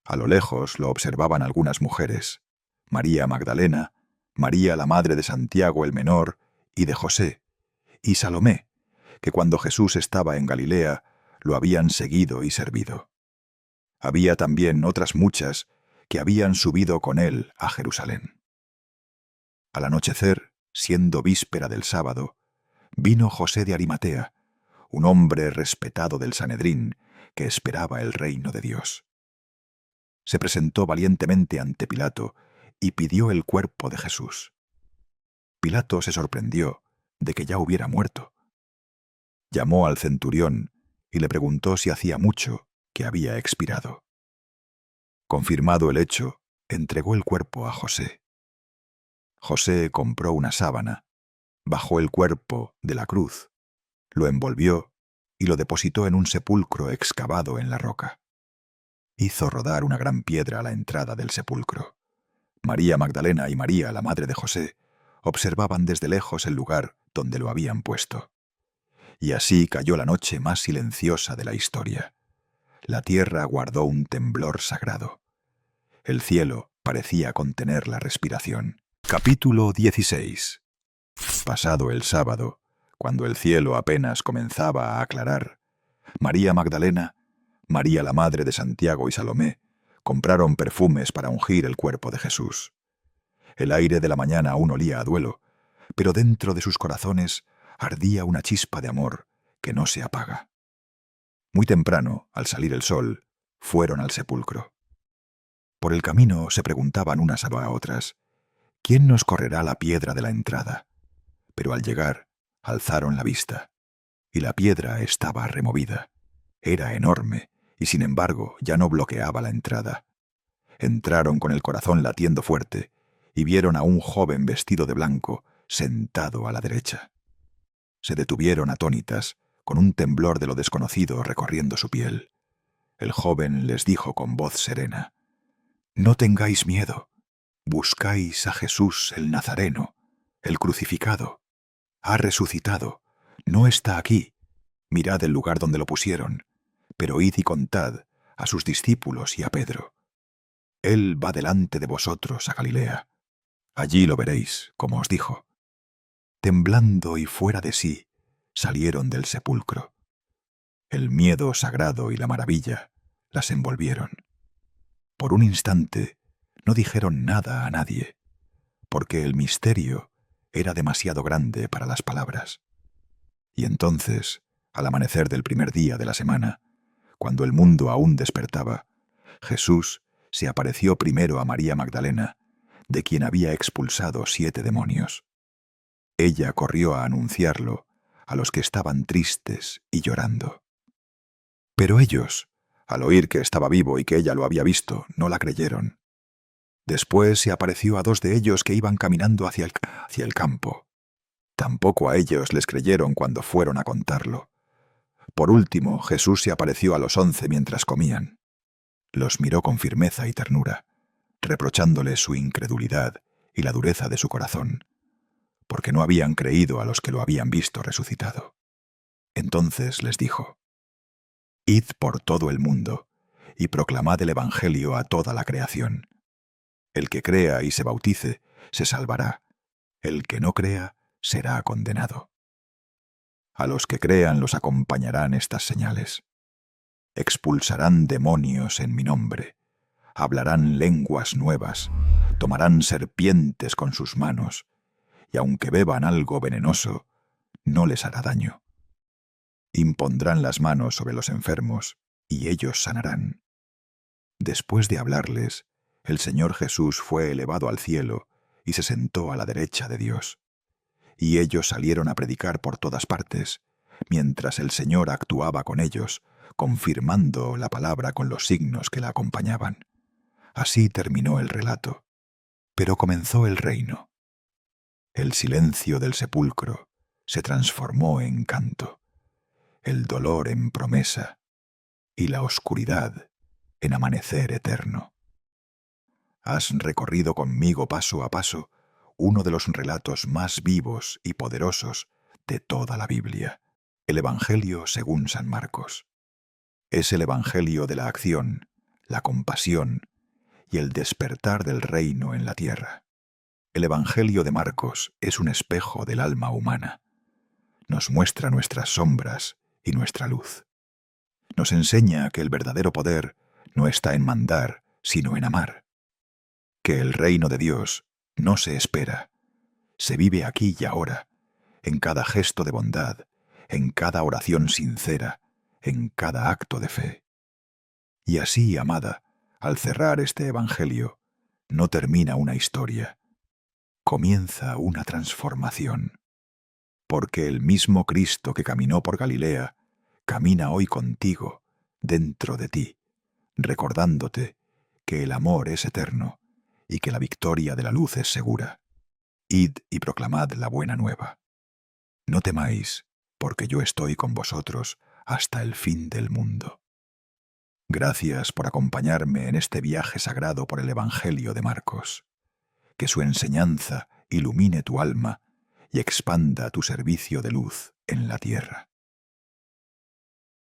A: A lo lejos lo observaban algunas mujeres: María Magdalena, María la madre de Santiago el menor y de José, y Salomé, que cuando Jesús estaba en Galilea lo habían seguido y servido. Había también otras muchas que habían subido con él a Jerusalén. Al anochecer, siendo víspera del sábado, vino José de Arimatea, un hombre respetado del Sanedrín, que esperaba el reino de Dios. Se presentó valientemente ante Pilato y pidió el cuerpo de Jesús. Pilato se sorprendió de que ya hubiera muerto. Llamó al centurión y le preguntó si hacía mucho que había expirado. Confirmado el hecho, entregó el cuerpo a José. José compró una sábana, bajó el cuerpo de la cruz, lo envolvió y lo depositó en un sepulcro excavado en la roca. Hizo rodar una gran piedra a la entrada del sepulcro. María Magdalena y María, la madre de José, observaban desde lejos el lugar donde lo habían puesto. Y así cayó la noche más silenciosa de la historia. La tierra guardó un temblor sagrado. El cielo parecía contener la respiración. Capítulo 16. Pasado el sábado, cuando el cielo apenas comenzaba a aclarar, María Magdalena, María la madre de Santiago y Salomé compraron perfumes para ungir el cuerpo de Jesús. El aire de la mañana aún olía a duelo, pero dentro de sus corazones ardía una chispa de amor que no se apaga. Muy temprano, al salir el sol, fueron al sepulcro. Por el camino se preguntaban unas a otras: «¿Quién nos correrá la piedra de la entrada?». Pero al llegar, Alzaron la vista, y la piedra estaba removida. Era enorme, y sin embargo ya no bloqueaba la entrada. Entraron con el corazón latiendo fuerte, y vieron a un joven vestido de blanco, sentado a la derecha. Se detuvieron atónitas, con un temblor de lo desconocido recorriendo su piel. El joven les dijo con voz serena: «No tengáis miedo. Buscáis a Jesús el Nazareno, el crucificado. Ha resucitado. No está aquí. Mirad el lugar donde lo pusieron. Pero id y contad a sus discípulos y a Pedro. Él va delante de vosotros a Galilea. Allí lo veréis, como os dijo». Temblando y fuera de sí, salieron del sepulcro. El miedo sagrado y la maravilla las envolvieron. Por un instante no dijeron nada a nadie, porque el misterio era demasiado grande para las palabras. Y entonces, al amanecer del primer día de la semana, cuando el mundo aún despertaba, Jesús se apareció primero a María Magdalena, de quien había expulsado 7 demonios. Ella corrió a anunciarlo a los que estaban tristes y llorando. Pero ellos, al oír que estaba vivo y que ella lo había visto, no la creyeron. Después se apareció a 2 de ellos que iban caminando hacia el campo. Tampoco a ellos les creyeron cuando fueron a contarlo. Por último, Jesús se apareció a los 11 mientras comían. Los miró con firmeza y ternura, reprochándoles su incredulidad y la dureza de su corazón, porque no habían creído a los que lo habían visto resucitado. Entonces les dijo: «Id por todo el mundo y proclamad el Evangelio a toda la creación. El que crea y se bautice se salvará. El que no crea será condenado. A los que crean los acompañarán estas señales. Expulsarán demonios en mi nombre, hablarán lenguas nuevas, tomarán serpientes con sus manos, y aunque beban algo venenoso, no les hará daño. Impondrán las manos sobre los enfermos, y ellos sanarán». Después de hablarles, el Señor Jesús fue elevado al cielo y se sentó a la derecha de Dios. Y ellos salieron a predicar por todas partes, mientras el Señor actuaba con ellos, confirmando la palabra con los signos que la acompañaban. Así terminó el relato. Pero comenzó el reino. El silencio del sepulcro se transformó en canto, el dolor en promesa y la oscuridad en amanecer eterno. Has recorrido conmigo paso a paso uno de los relatos más vivos y poderosos de toda la Biblia, el Evangelio según San Marcos. Es el Evangelio de la acción, la compasión y el despertar del reino en la tierra. El Evangelio de Marcos es un espejo del alma humana. Nos muestra nuestras sombras y nuestra luz. Nos enseña que el verdadero poder no está en mandar, sino en amar. Que el reino de Dios no se espera, se vive aquí y ahora, en cada gesto de bondad, en cada oración sincera, en cada acto de fe. Y así, amada, al cerrar este Evangelio, no termina una historia, comienza una transformación. Porque el mismo Cristo que caminó por Galilea, camina hoy contigo, dentro de ti, recordándote que el amor es eterno y que la victoria de la luz es segura. Id y proclamad la buena nueva. No temáis, porque yo estoy con vosotros hasta el fin del mundo. Gracias por acompañarme en este viaje sagrado por el Evangelio de Marcos. Que su enseñanza ilumine tu alma y expanda tu servicio de luz en la tierra.